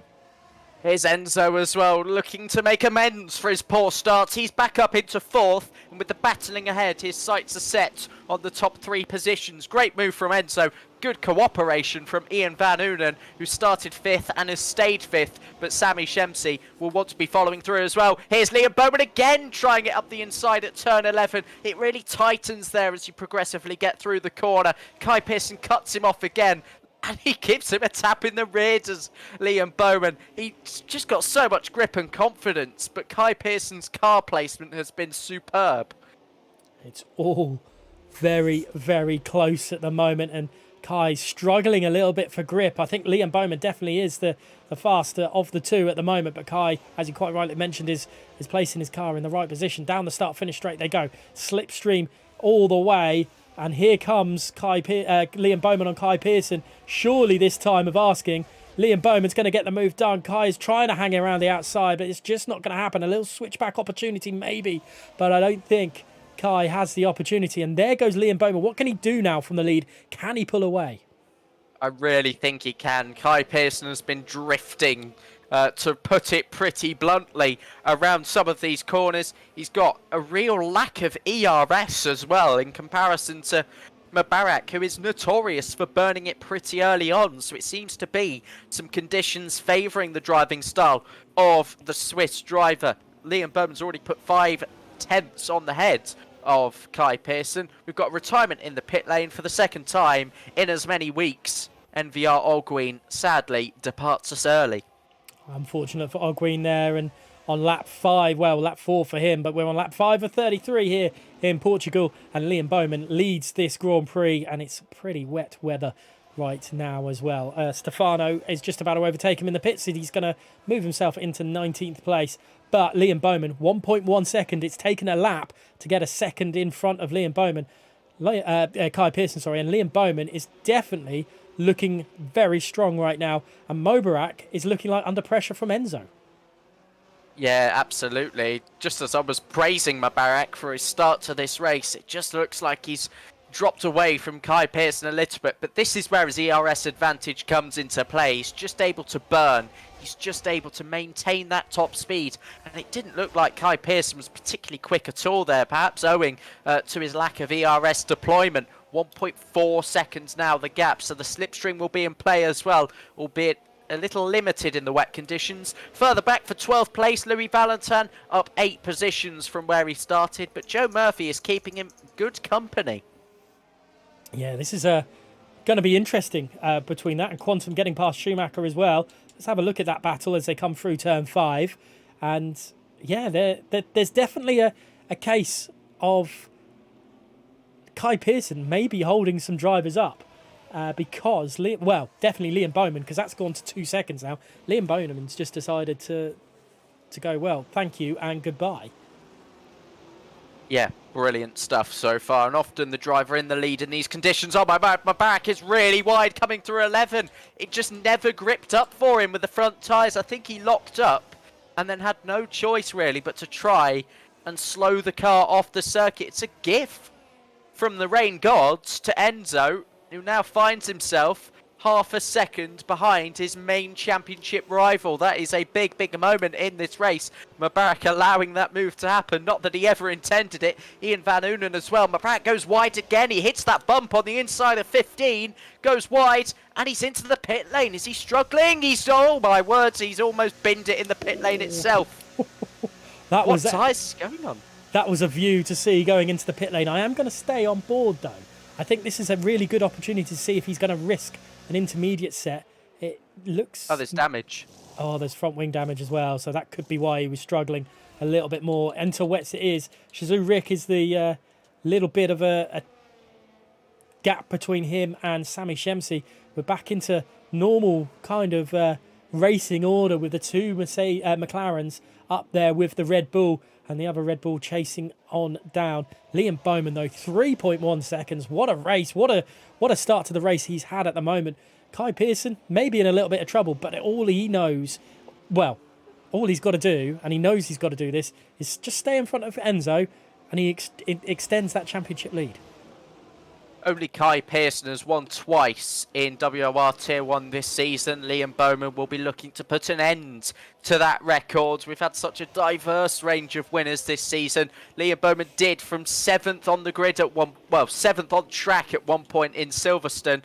Here's Enzo as well, looking to make amends for his poor start. He's back up into 4th, and with the battling ahead, his sights are set on the top 3 positions. Great move from Enzo. Good cooperation from Ian Van Unen, who started 5th and has stayed 5th, but Sami Shemsi will want to be following through as well. Here's Liam Bowman again, trying it up the inside at turn 11. It really tightens there as you progressively get through the corner. Kai Pearson cuts him off again. And he gives him a tap in the rear, does Liam Bowman. He's just got so much grip and confidence, but Kai Pearson's car placement has been superb. It's all very, very close at the moment, and Kai's struggling a little bit for grip. I think Liam Bowman definitely is the faster of the two at the moment, but Kai, as you quite rightly mentioned, is placing his car in the right position. Down the start-finish straight they go. Slipstream all the way. And here comes Liam Bowman on Kai Pearson. Surely this time of asking. Liam Bowman's going to get the move done. Kai is trying to hang around the outside, but it's just not going to happen. A little switchback opportunity maybe, but I don't think Kai has the opportunity. And there goes Liam Bowman. What can he do now from the lead? Can he pull away? I really think he can. Kai Pearson has been drifting, to put it pretty bluntly, around some of these corners. He's got a real lack of ERS as well in comparison to Mubarak, who is notorious for burning it pretty early on. So it seems to be some conditions favouring the driving style of the Swiss driver. Liam Bowman's already put 5 tenths on the head of Kai Pearson. We've got retirement in the pit lane for the second time in as many weeks. NVR Ogween sadly departs us early. Unfortunate for Ogween there, and on lap 5, well, lap 4 for him, but we're on lap 5 of 33 here in Portugal, and Liam Bowman leads this Grand Prix, and it's pretty wet weather right now as well. Stefano is just about to overtake him in the pits. He's going to move himself into 19th place, but Liam Bowman, 1.1 second. It's taken a lap to get a second in front of Liam Bowman. Kai Pearson, sorry, and Liam Bowman is definitely looking very strong right now, and Mubarak is looking like under pressure from Enzo. Yeah, absolutely. Just as I was praising Mubarak for his start to this race, it just looks like he's dropped away from Kai Pearson a little bit, but this is where his ERS advantage comes into play. He's just able to burn. He's just able to maintain that top speed, and it didn't look like Kai Pearson was particularly quick at all there, perhaps owing to his lack of ERS deployment. 1.4 seconds now the gap, so the slipstream will be in play as well, albeit a little limited in the wet conditions. Further back for 12th place, Louis Valentin, up 8 positions from where he started, but Joe Murphy is keeping him good company. Yeah, this is going to be interesting between that and Quantum getting past Schumacher as well. Let's have a look at that battle as they come through turn 5. And yeah, there's definitely a case of Kai Pearson maybe holding some drivers up because, definitely Liam Bowman, because that's gone to 2 seconds now. Liam Bowman's just decided to go, well, thank you and goodbye. Yeah, brilliant stuff so far, and often the driver in the lead in these conditions. Oh, my back is really wide coming through 11. It just never gripped up for him with the front tyres. I think he locked up and then had no choice really but to try and slow the car off the circuit. It's a gift from the rain gods to Enzo, who now finds himself half a second behind his main championship rival. That is a big, big moment in this race. Mubarak allowing that move to happen. Not that he ever intended it. Ian Van Oonen as well. Mubarak goes wide again. He hits that bump on the inside of 15. Goes wide. And he's into the pit lane. Is he struggling? Oh my words. He's almost binned it in the pit lane itself. What is going on? That was a view to see going into the pit lane. I am going to stay on board, though. I think this is a really good opportunity to see if he's going to risk an intermediate set. It looks... Oh, there's damage. Oh, there's front wing damage as well, so that could be why he was struggling a little bit more. Until wets it is. Shazoo Rick is the little bit of a gap between him and Sami Shemsi. We're back into normal kind of racing order with the two McLarens up there with the Red Bull and the other Red Bull chasing on down. Liam Bowman, though, 3.1 seconds. What a race. What a start to the race he's had at the moment. Kai Pearson, maybe in a little bit of trouble, but all he knows, well, all he's got to do, and he knows he's got to do this, is just stay in front of Enzo, and he extends that championship lead. Only Kai Pearson has won twice in WOR Tier 1 this season. Liam Bowman will be looking to put an end to that record. We've had such a diverse range of winners this season. Liam Bowman did from 7th on the grid at 7th on track at one point in Silverstone.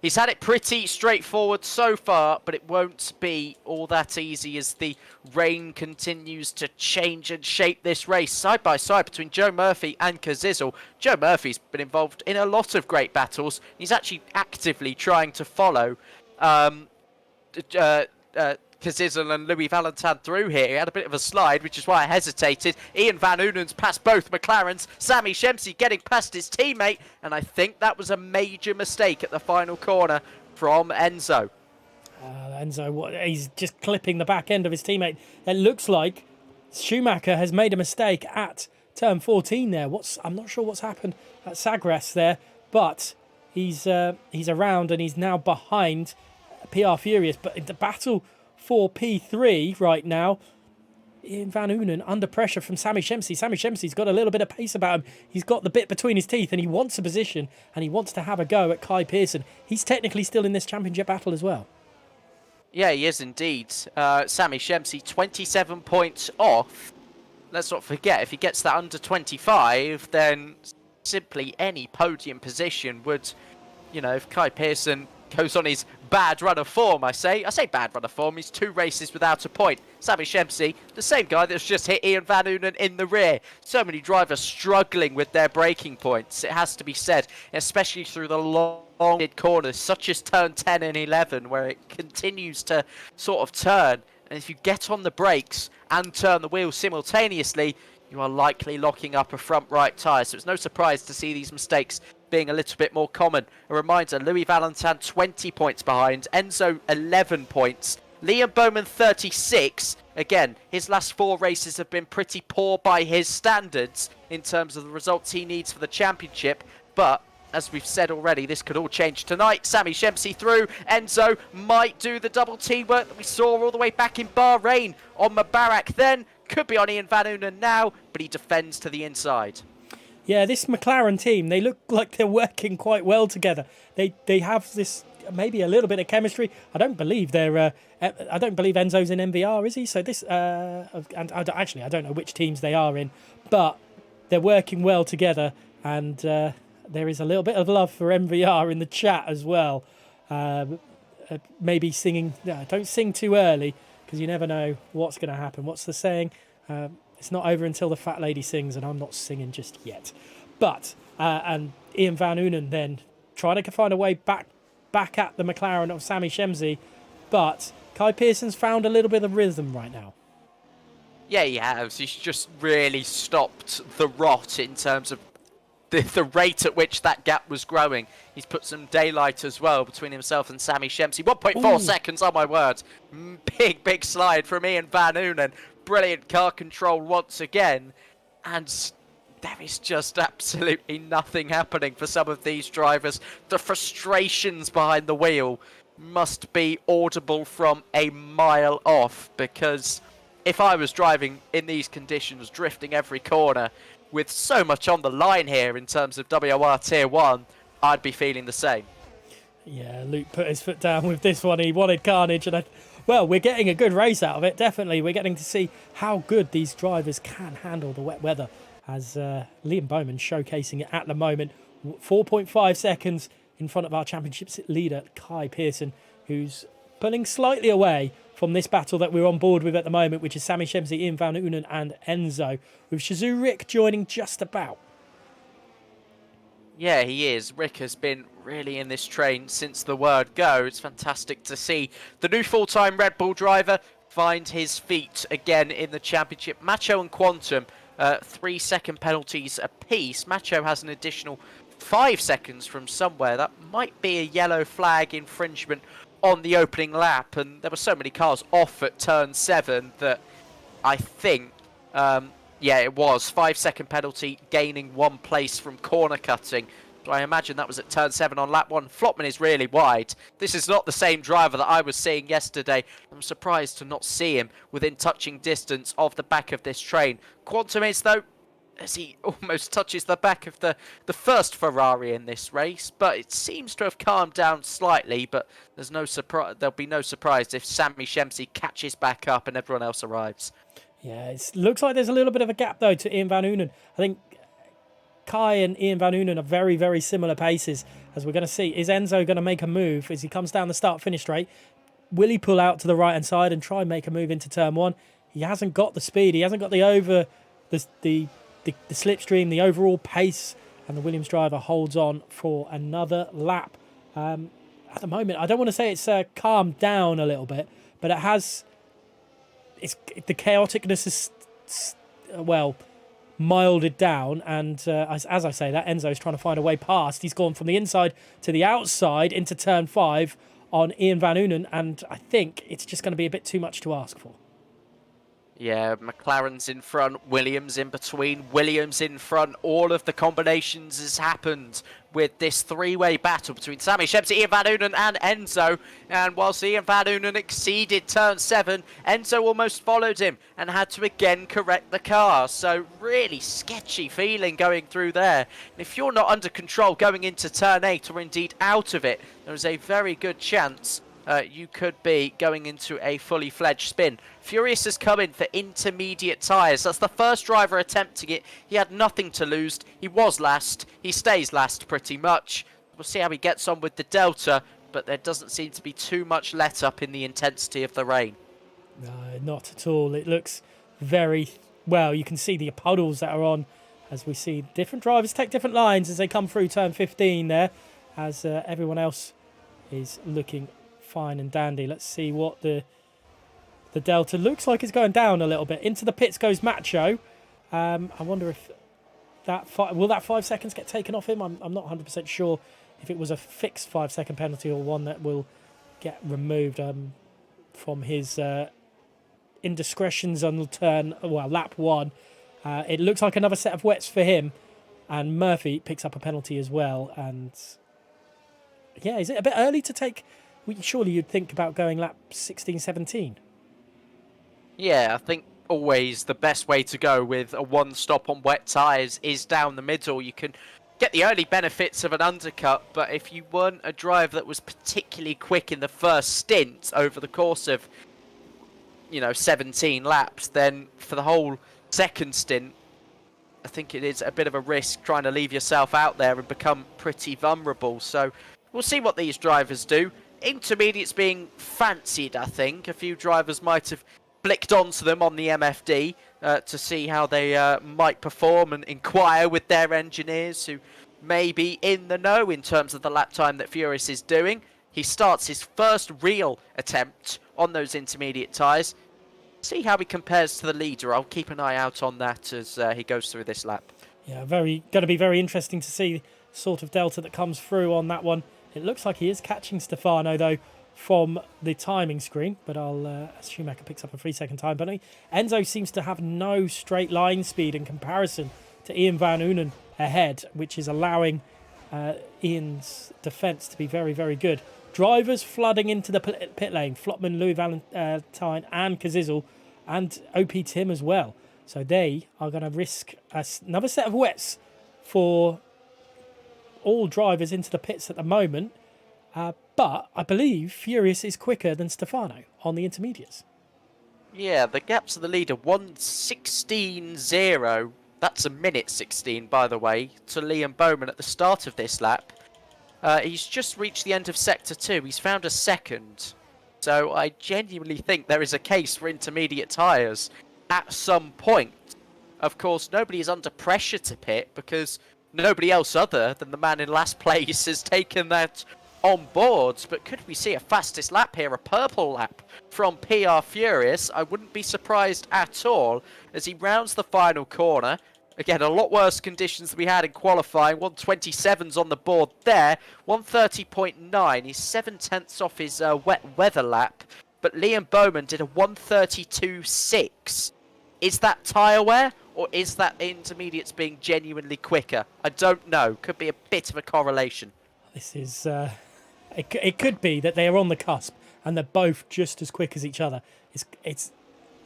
He's had it pretty straightforward so far, but it won't be all that easy as the rain continues to change and shape this race side by side between Joe Murphy and Kazizel. Joe Murphy's been involved in a lot of great battles. He's actually actively trying to follow Kazizel and Louis Valentin through here. He had a bit of a slide, which is why I hesitated. Ian Van Oonen's passed both McLarens. Sami Shemsi getting past his teammate, and I think that was a major mistake at the final corner from Enzo. Enzo, he's just clipping the back end of his teammate. It looks like Schumacher has made a mistake at turn 14 there. I'm not sure what's happened at Sagres there, but he's around and he's now behind PR Furious. But the battle for P3 right now, Ian Van Oonen under pressure from Sami Shemsi. Sami Shemsi's got a little bit of pace about him. He's got the bit between his teeth and he wants a position and he wants to have a go at Kai Pearson. He's technically still in this championship battle as well. Yeah, he is indeed. Sami Shemsi, 27 points off. Let's not forget, if he gets that under 25, then simply any podium position would, if Kai Pearson goes on his bad run of form, I say bad run of form, he's 2 races without a point. Sami Shemsi, the same guy that's just hit Ian Van Oonen in the rear. So many drivers struggling with their braking points, it has to be said, especially through the long mid-corners, such as turn 10 and 11, where it continues to sort of turn. And if you get on the brakes and turn the wheel simultaneously, you are likely locking up a front right tyre. So it's no surprise to see these mistakes being a little bit more common. A reminder, Louis Valentin 20 points behind, Enzo 11 points, Liam Bowman 36. Again, his last 4 races have been pretty poor by his standards in terms of the results he needs for the championship, but as we've said already, this could all change tonight. Sami Shemsi through. Enzo might do the double T work that we saw all the way back in Bahrain on Mubarak then. Could be on Ian Van Oonen now, but he defends to the inside. Yeah, this McLaren team, they look like they're working quite well together. They have this maybe a little bit of chemistry. I don't believe Enzo's in MVR, is he? So this and I don't know which teams they are in, but they're working well together, and there is a little bit of love for MVR in the chat as well. Maybe singing. Don't sing too early because you never know what's going to happen. What's the saying? It's not over until the fat lady sings, and I'm not singing just yet. But and Ian Van Oonen then trying to find a way back at the McLaren of Sami Shemsi, but Kai Pearson's found a little bit of rhythm right now. Yeah, he has. He's just really stopped the rot in terms of the rate at which that gap was growing. He's put some daylight as well between himself and Sami Shemsi. 1.4 seconds, oh my word. Big slide from Ian Van Oonen. Brilliant car control once again. And there is just absolutely nothing happening for some of these drivers. The frustrations behind the wheel must be audible from a mile off, because if I was driving in these conditions, drifting every corner, with so much on the line here in terms of WOR Tier 1, I'd be feeling the same. Yeah, Luke put his foot down with this one. He wanted carnage, and well, we're getting a good race out of it. Definitely, we're getting to see how good these drivers can handle the wet weather. As Liam Bowman showcasing it at the moment, 4.5 seconds in front of our championships leader Kai Pearson, who's pulling slightly away from this battle that we're on board with at the moment, which is Sammy Shemsey, Ian Van Unen, and Enzo, with Shazoo Rick joining just about. Yeah, he is. Rick has been really in this train since the word go. It's fantastic to see the new full-time Red Bull driver find his feet again in the championship. Macho and Quantum, 3-second penalties apiece. Macho has an additional 5 seconds from somewhere. That might be a yellow flag infringement on the opening lap, and there were so many cars off at turn 7 that I think... yeah, it was. 5-second penalty, gaining 1 place from corner cutting. So I imagine that was at turn 7 on lap 1. Flopman is really wide. This is not the same driver that I was seeing yesterday. I'm surprised to not see him within touching distance of the back of this train. Quantum is, though, as he almost touches the back of the first Ferrari in this race. But it seems to have calmed down slightly. But there's no there'll be no surprise if Sammy Shemsey catches back up and everyone else arrives. Yeah, it looks like there's a little bit of a gap, though, to Ian Van Unen. I think Kai and Ian Van Unen are very, very similar paces, as we're going to see. Is Enzo going to make a move as he comes down the start-finish straight? Will he pull out to the right-hand side and try and make a move into turn 1? He hasn't got the speed. He hasn't got the slipstream, the overall pace, and the Williams driver holds on for another lap. At the moment, I don't want to say it's calmed down a little bit, but it has... the chaoticness is, well, milded down, and as I say that, Enzo's trying to find a way past. He's gone from the inside to the outside into turn 5 on Ian Van Unen, and I think it's just going to be a bit too much to ask for. Yeah, McLaren's in front, Williams in between, Williams in front. All of the combinations has happened with this 3-way battle between Sammy Shemsey, Ian Van Unen and Enzo. And whilst Ian Van Unen exceeded turn 7, Enzo almost followed him and had to again correct the car. So really sketchy feeling going through there. And if you're not under control going into turn 8 or indeed out of it, there is a very good chance you could be going into a fully fledged spin. Furious has come in for intermediate tyres. That's the first driver attempting it. He had nothing to lose. He was last. He stays last pretty much. We'll see how he gets on with the Delta, but there doesn't seem to be too much let up in the intensity of the rain. No, not at all. It looks very... well, you can see the puddles that are on as we see different drivers take different lines as they come through turn 15 there, as everyone else is looking fine and dandy. Let's see what the Delta looks like. It's going down a little bit. Into the pits goes Macho. I wonder if will that 5 seconds get taken off him? I'm not 100% sure if it was a fixed 5-second penalty or one that will get removed from his indiscretions on lap 1. It looks like another set of wets for him, and Murphy picks up a penalty as well. And yeah, is it a bit early to take? Surely you'd think about going lap 16, 17. Yeah, I think always the best way to go with a one stop on wet tyres is down the middle. You can get the early benefits of an undercut, but if you weren't a driver that was particularly quick in the first stint over the course of, 17 laps, then for the whole second stint, I think it is a bit of a risk trying to leave yourself out there and become pretty vulnerable. So we'll see what these drivers do. Intermediates being fancied, I think. A few drivers might have flicked onto them on the MFD to see how they might perform and inquire with their engineers who may be in the know in terms of the lap time that Furious is doing. He starts his first real attempt on those intermediate tyres. See how he compares to the leader. I'll keep an eye out on that as he goes through this lap. Yeah, going to be very interesting to see the sort of delta that comes through on that one. It looks like he is catching Stefano, though, from the timing screen, but I'll Schumacher picks up a 3-second time penalty. Enzo seems to have no straight line speed in comparison to Ian Van Unen ahead, which is allowing Ian's defence to be very, very good. Drivers flooding into the pit lane. Flopman, Louis Valentine and Kazizel, and OP Tim as well. So they are going to risk another set of wets for all drivers into the pits at the moment. But I believe Furious is quicker than Stefano on the intermediates. Yeah, the gap to the leader, 1:16.0. That's a minute 16, by the way, to Liam Bowman at the start of this lap. He's just reached the end of Sector 2. He's found a second. So I genuinely think there is a case for intermediate tyres at some point. Of course, nobody is under pressure to pit because nobody else other than the man in last place has taken that on board. But could we see a fastest lap here, a purple lap from PR Furious? I wouldn't be surprised at all as he rounds the final corner. Again, a lot worse conditions than we had in qualifying. 1:27's on the board there. 1:30.9. He's 7/10ths off his wet weather lap. But Liam Bowman did a 1:32.6. Is that tyre wear, or is that intermediates being genuinely quicker? I don't know. Could be a bit of a correlation. This is... It could be that they are on the cusp and they're both just as quick as each other. It's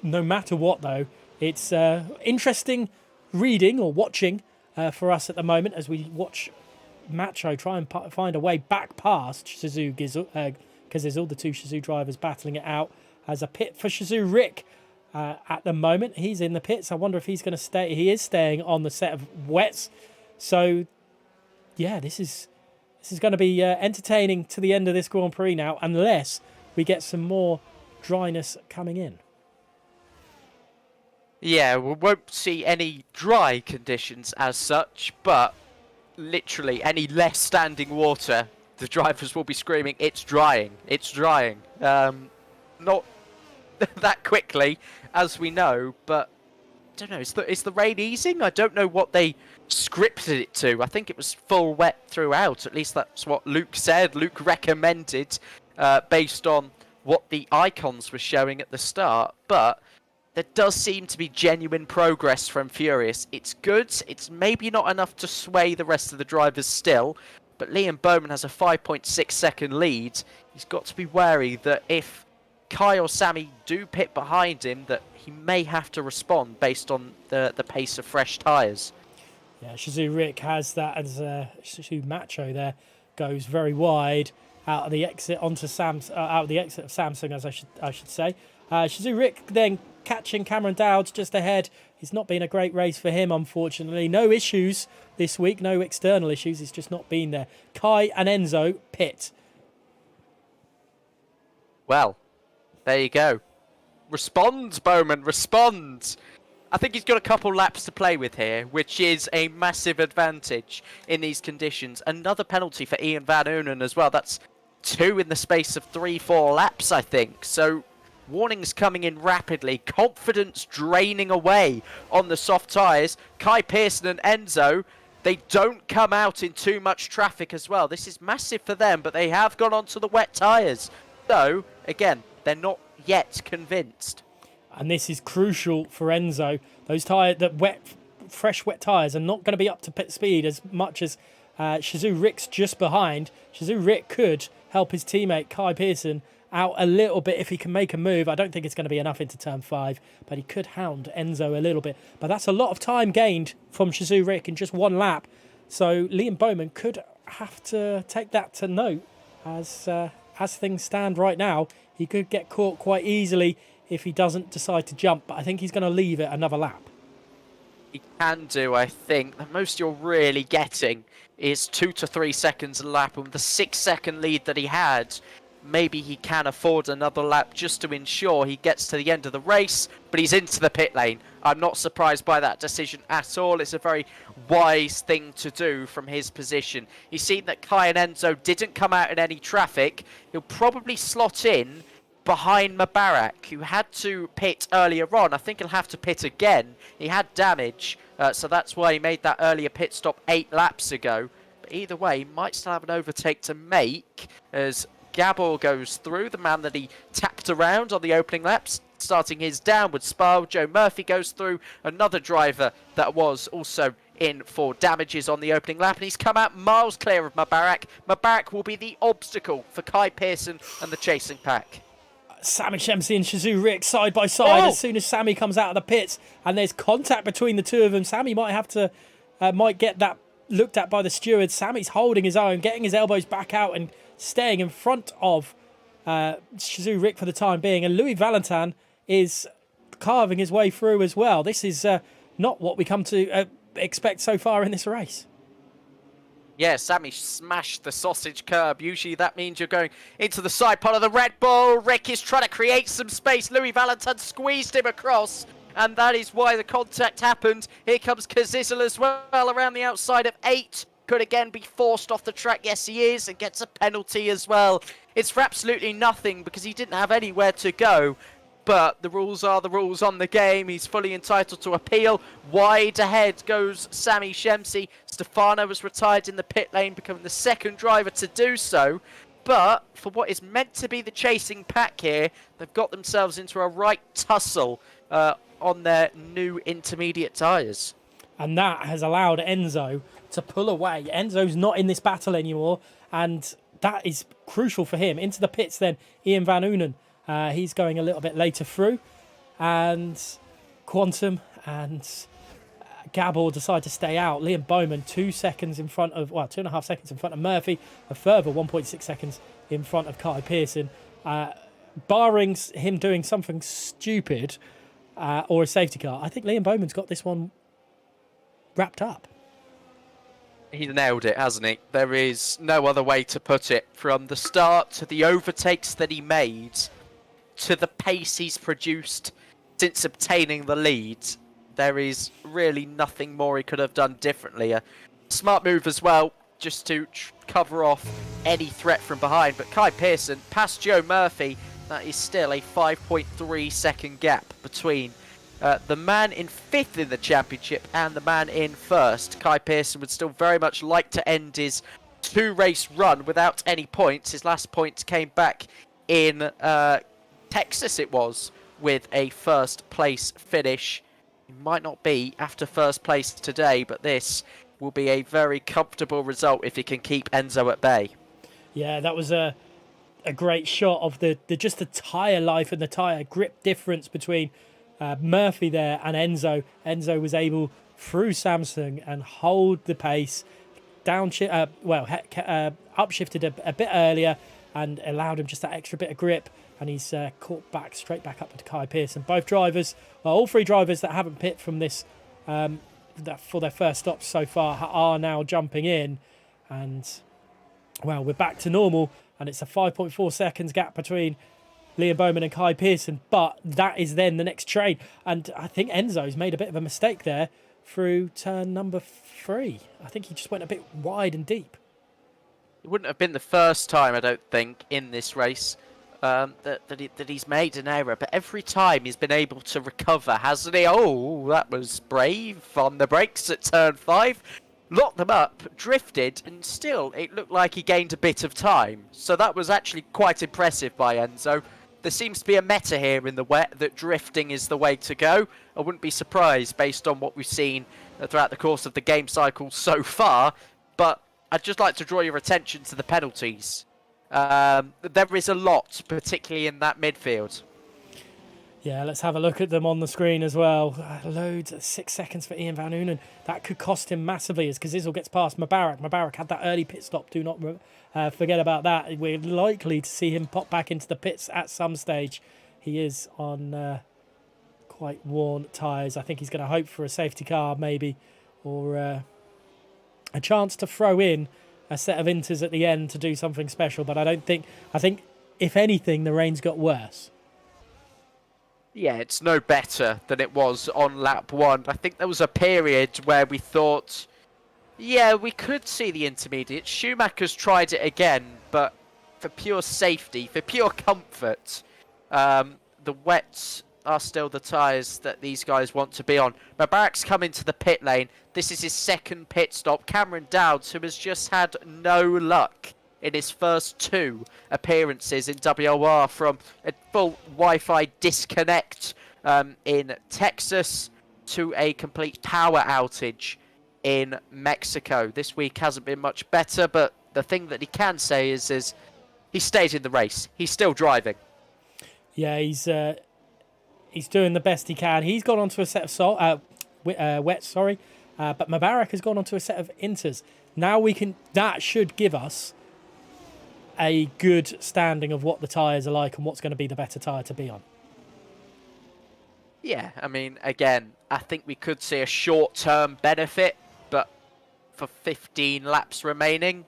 no matter what, though, it's interesting reading or watching for us at the moment as we watch Macho try and find a way back past Shizou Gizzle, because there's all the two Shizou drivers battling it out. As a pit for Shizou Rick at the moment. He's in the pits. I wonder if he's going to stay. He is staying on the set of wets. So, yeah, this is going to be entertaining to the end of this Grand Prix now, unless we get some more dryness coming in. Yeah, we won't see any dry conditions as such, but literally any less standing water, the drivers will be screaming, "It's drying, it's drying." Not that quickly, as we know, but I don't know, is the rain easing? I don't know what they scripted it to. I think it was full wet throughout, at least that's what Luke said. Luke recommended, based on what the icons were showing at the start, but there does seem to be genuine progress from Furious. It's good. It's maybe not enough to sway the rest of the drivers still, but Liam Bowman has a 5.6 second lead. He's got to be wary that if Kai or Sammy do pit behind him, that he may have to respond based on the pace of fresh tyres. Yeah, Shizou Rick has that as Shizou Macho there goes very wide out of the exit onto out of the exit of Samsung, as I should say. Shizou Rick then catching Cameron Dowds just ahead. It's not been a great race for him, unfortunately. No issues this week, no external issues. It's just not been there. Kai and Enzo pit. Well, there you go. Respond, Bowman, respond. I think he's got a couple laps to play with here, which is a massive advantage in these conditions. Another penalty for Ian Van Oonen as well. That's 2 in the space of 3-4 laps, I think. So warnings coming in rapidly. Confidence draining away on the soft tyres. Kai Pearson and Enzo, they don't come out in too much traffic as well. This is massive for them, but they have gone onto the wet tyres. So, again, they're not yet convinced. And this is crucial for Enzo. Those fresh wet tyres are not going to be up to pit speed as much as Shizou Rick's just behind. Shizou Rick could help his teammate Kai Pearson out a little bit if he can make a move. I don't think it's going to be enough into turn 5, but he could hound Enzo a little bit. But that's a lot of time gained from Shizou Rick in just one lap. So Liam Bowman could have to take that to note as things stand right now. He could get caught quite easily if he doesn't decide to jump, but I think he's going to leave it another lap. He can do, I think. The most you're really getting is 2 to 3 seconds a lap, and with the 6-second lead that he had, maybe he can afford another lap just to ensure he gets to the end of the race, but he's into the pit lane. I'm not surprised by that decision at all. It's a very wise thing to do from his position. He's seen that Kai and Enzo didn't come out in any traffic. He'll probably slot in behind Mubarak, who had to pit earlier on. I think he'll have to pit again. He had damage, so that's why he made that earlier pit stop 8 laps ago. But either way, he might still have an overtake to make as Gabor goes through, the man that he tapped around on the opening laps, starting his downward spiral. Joe Murphy goes through, another driver that was also in for damages on the opening lap, and he's come out miles clear of Mubarak. Mubarak will be the obstacle for Kai Pearson and the chasing pack. Sammy Shemsi and Shizou Rick side by side as soon as Sammy comes out of the pits, and there's contact between the two of them. Sammy might have to might get that looked at by the stewards. Sammy's holding his own, getting his elbows back out and staying in front of Shizou Rick for the time being, and Louis Valentin is carving his way through as well. This is not what we come to expect so far in this race. Yeah, Sammy smashed the sausage curb. Usually that means you're going into the side part of the Red Bull. Rick is trying to create some space. Louis Valentin squeezed him across, and that is why the contact happened. Here comes Kazizel as well around the outside of 8. Could again be forced off the track. Yes, he is, and gets a penalty as well. It's for absolutely nothing because he didn't have anywhere to go. But the rules are the rules on the game. He's fully entitled to appeal. Wide ahead goes Sami Shemsi. Stefano was retired in the pit lane, becoming the second driver to do so. But for what is meant to be the chasing pack here, they've got themselves into a right tussle on their new intermediate tyres. And that has allowed Enzo to pull away. Enzo's not in this battle anymore, and that is crucial for him. Into the pits then, Ian Van Unen. He's going a little bit later through, and Quantum and Gabor decide to stay out. Liam Bowman 2 seconds in front of, 2.5 seconds in front of Murphy, a further 1.6 seconds in front of Kai Pearson. Barring him doing something stupid or a safety car, I think Liam Bowman's got this one wrapped up. He's nailed it, hasn't he? There is no other way to put it. From the start to the overtakes that he made, to the pace he's produced since obtaining the lead, there is really nothing more he could have done differently. A smart move as well, just to cover off any threat from behind. But Kai Pearson, past Joe Murphy, that is still a 5.3 second gap between the man in 5th in the championship and the man in 1st. Kai Pearson would still very much like to end his 2-race run without any points. His last points came back in Texas, it was, with a 1st place finish. It might not be after 1st place today, but this will be a very comfortable result if he can keep Enzo at bay. Yeah, that was a great shot of the just the tyre life and the tyre grip difference between Murphy there and Enzo. Enzo was able, through Samsung, and hold the pace, upshifted a bit earlier and allowed him just that extra bit of grip, and he's caught straight back up to Kai Pearson. Both drivers, all 3 drivers that haven't pit from this for their first stops so far are now jumping in, and well, we're back to normal, and it's a 5.4 seconds gap between Liam Bowman and Kai Pearson, but that is then the next train. And I think Enzo's made a bit of a mistake there through turn number 3. I think he just went a bit wide and deep. It wouldn't have been the first time, I don't think, in this race that he's made an error, but every time he's been able to recover, hasn't he? Oh, that was brave on the brakes at turn 5. Locked them up, drifted, and still it looked like he gained a bit of time. So that was actually quite impressive by Enzo. There seems to be a meta here in the wet that drifting is the way to go. I wouldn't be surprised based on what we've seen throughout the course of the game cycle so far. But I'd just like to draw your attention to the penalties. There is a lot, particularly in that midfield. Yeah, let's have a look at them on the screen as well. Loads, 6 seconds for Ian Van Unen. That could cost him massively as Kazizel gets past Mubarak. Mubarak had that early pit stop. Do not forget about that. We're likely to see him pop back into the pits at some stage. He is on quite worn tyres. I think he's going to hope for a safety car maybe, or a chance to throw in a set of inters at the end to do something special. But I think if anything, the rain's got worse. Yeah, it's no better than it was on lap 1. I think there was a period where we thought, yeah, we could see the intermediate. Schumacher's tried it again, but for pure safety, for pure comfort, the wets are still the tyres that these guys want to be on. Mubarak's come into the pit lane. This is his 2nd pit stop. Cameron Dowds, who has just had no luck in his first 2 appearances in WOR from a full Wi-Fi disconnect in Texas to a complete power outage in Mexico. This week hasn't been much better, but the thing that he can say is he stayed in the race. He's still driving. Yeah, he's doing the best he can. He's gone onto a set of wets, but Mubarak has gone onto a set of inters. Now that should give us a good standing of what the tyres are like and what's going to be the better tyre to be on. Yeah, I mean, again, I think we could see a short-term benefit, but for 15 laps remaining,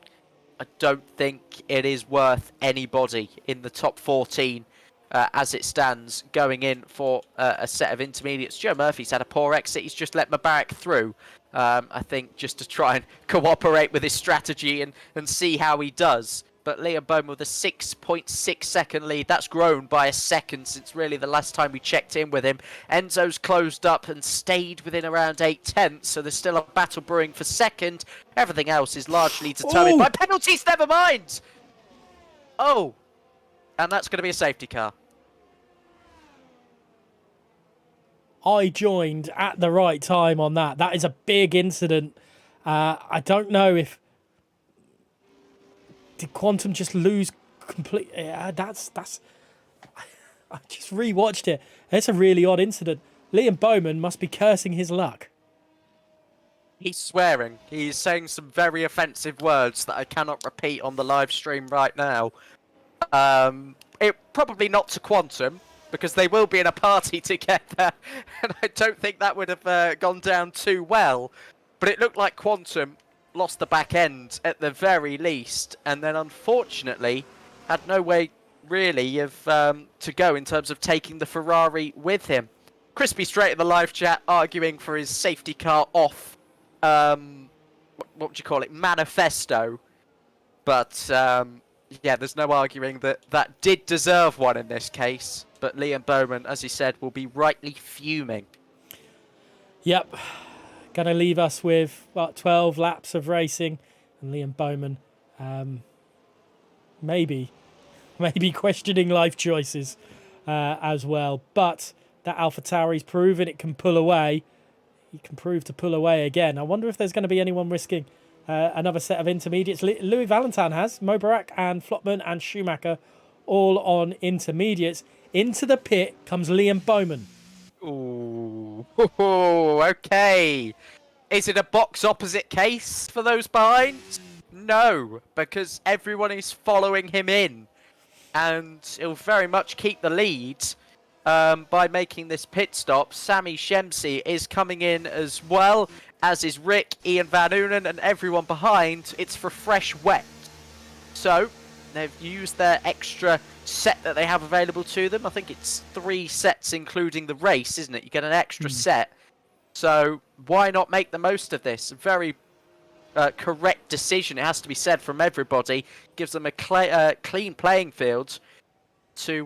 I don't think it is worth anybody in the top 14 as it stands going in for a set of intermediates. Joe Murphy's had a poor exit. He's just let Mubarak through, I think, just to try and cooperate with his strategy and see how he does. But Liam Bowman with a 6.6 second lead. That's grown by a second since really the last time we checked in with him. Enzo's closed up and stayed within around 8/10, so there's still a battle brewing for second. Everything else is largely determined by penalties, never mind! Oh, and that's going to be a safety car. I joined at the right time on that. That is a big incident. I don't know if... Did Quantum just lose completely? That's. I just rewatched it. It's a really odd incident. Liam Bowman must be cursing his luck. He's swearing. He's saying some very offensive words that I cannot repeat on the live stream right now. It probably not to Quantum, because they will be in a party together, and I don't think that would have gone down too well. But it looked like Quantum lost the back end at the very least, and then unfortunately had no way really of to go in terms of taking the Ferrari with him. Crispy straight in the live chat arguing for his safety car off what would you call it, manifesto, but yeah, there's no arguing that did deserve one in this case. But Liam Bowman, as he said, will be rightly fuming. Yep. Going to leave us with, 12 laps of racing. And Liam Bowman maybe questioning life choices as well. But that AlphaTauri's proven it can pull away. He can prove to pull away again. I wonder if there's going to be anyone risking another set of intermediates. Louis Valentin has. Mubarak and Flotman and Schumacher all on intermediates. Into the pit comes Liam Bowman. Ooh, okay. Is it a box opposite case for those behind? No, because everyone is following him in. And he'll very much keep the lead by making this pit stop. Sami Shemsi is coming in as well, as is Rick, Ian Van Unen, and everyone behind. It's for fresh wet. So they've used their extra set that they have available to them. I think it's 3 sets including the race, isn't it? You get an extra set. So why not make the most of this? A very correct decision, it has to be said, from everybody. Gives them a clean playing field to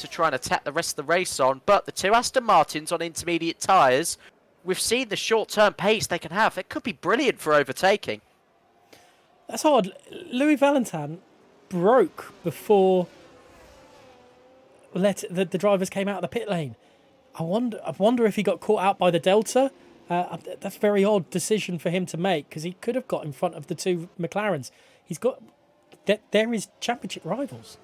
try and attack the rest of the race on. But the 2 Aston Martins on intermediate tyres, we've seen the short-term pace they can have. It could be brilliant for overtaking. That's odd. Louis Valentin broke before the drivers came out of the pit lane. I wonder if he got caught out by the Delta. That's a very odd decision for him to make, because he could have got in front of the 2 McLarens. They're his championship rivals.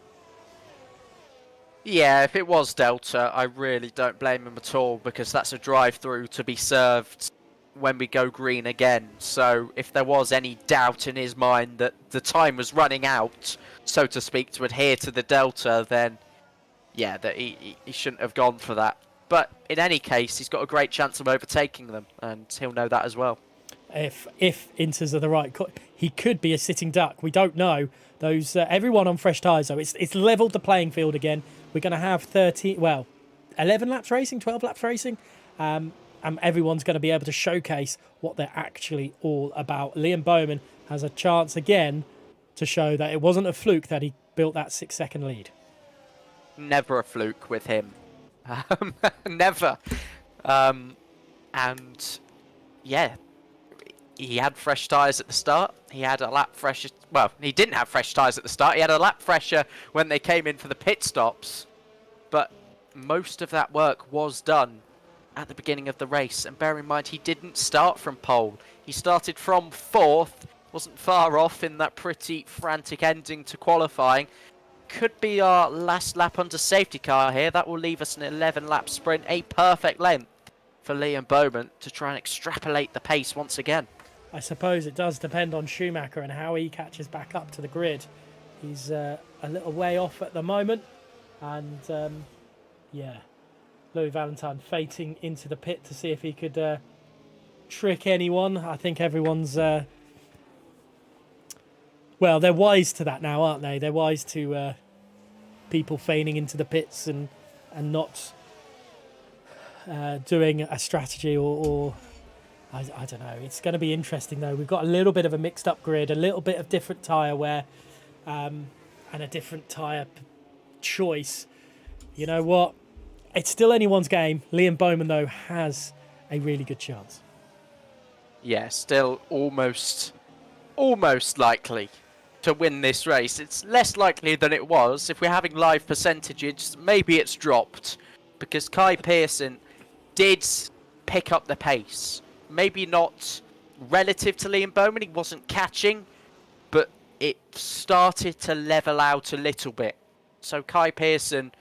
Yeah, if it was Delta, I really don't blame him at all, because that's a drive-through to be served when we go green again. So if there was any doubt in his mind that the time was running out, so to speak, to adhere to the Delta, then yeah, that he shouldn't have gone for that. But in any case, he's got a great chance of overtaking them, and he'll know that as well. If Inters are the right, he could be a sitting duck. We don't know. Those everyone on fresh tyres, though, it's leveled the playing field again. We're going to have 11 laps racing, 12 laps racing, and everyone's going to be able to showcase what they're actually all about. Liam Bowman has a chance again to show that it wasn't a fluke that he built that 6-second lead. Never a fluke with him. Never. And yeah, he had fresh tyres at the start. He had a lap fresher. Well, he didn't have fresh tyres at the start. He had a lap fresher when they came in for the pit stops. But most of that work was done at the beginning of the race. And bear in mind, he didn't start from pole. He started from 4th. Wasn't far off in that pretty frantic ending to qualifying. Could be our last lap under safety car here. That will leave us an 11-lap sprint. A perfect length for Liam Bowman to try and extrapolate the pace once again. I suppose it does depend on Schumacher and how he catches back up to the grid. He's a little way off at the moment. And, yeah, Louis Valentine fating into the pit to see if he could trick anyone. I think everyone's... well, they're wise to that now, aren't they? They're wise to people feigning into the pits and not doing a strategy or I don't know. It's going to be interesting, though. We've got a little bit of a mixed up grid, a little bit of different tyre wear, and a different tyre choice. You know what? It's still anyone's game. Liam Bowman, though, has a really good chance. Yeah, still almost likely to win this race. It's less likely than it was. If we're having live percentages, maybe it's dropped, because Kai Pearson did pick up the pace. Maybe not relative to Liam Bowman, he wasn't catching, but it started to level out a little bit. So Kai Pearson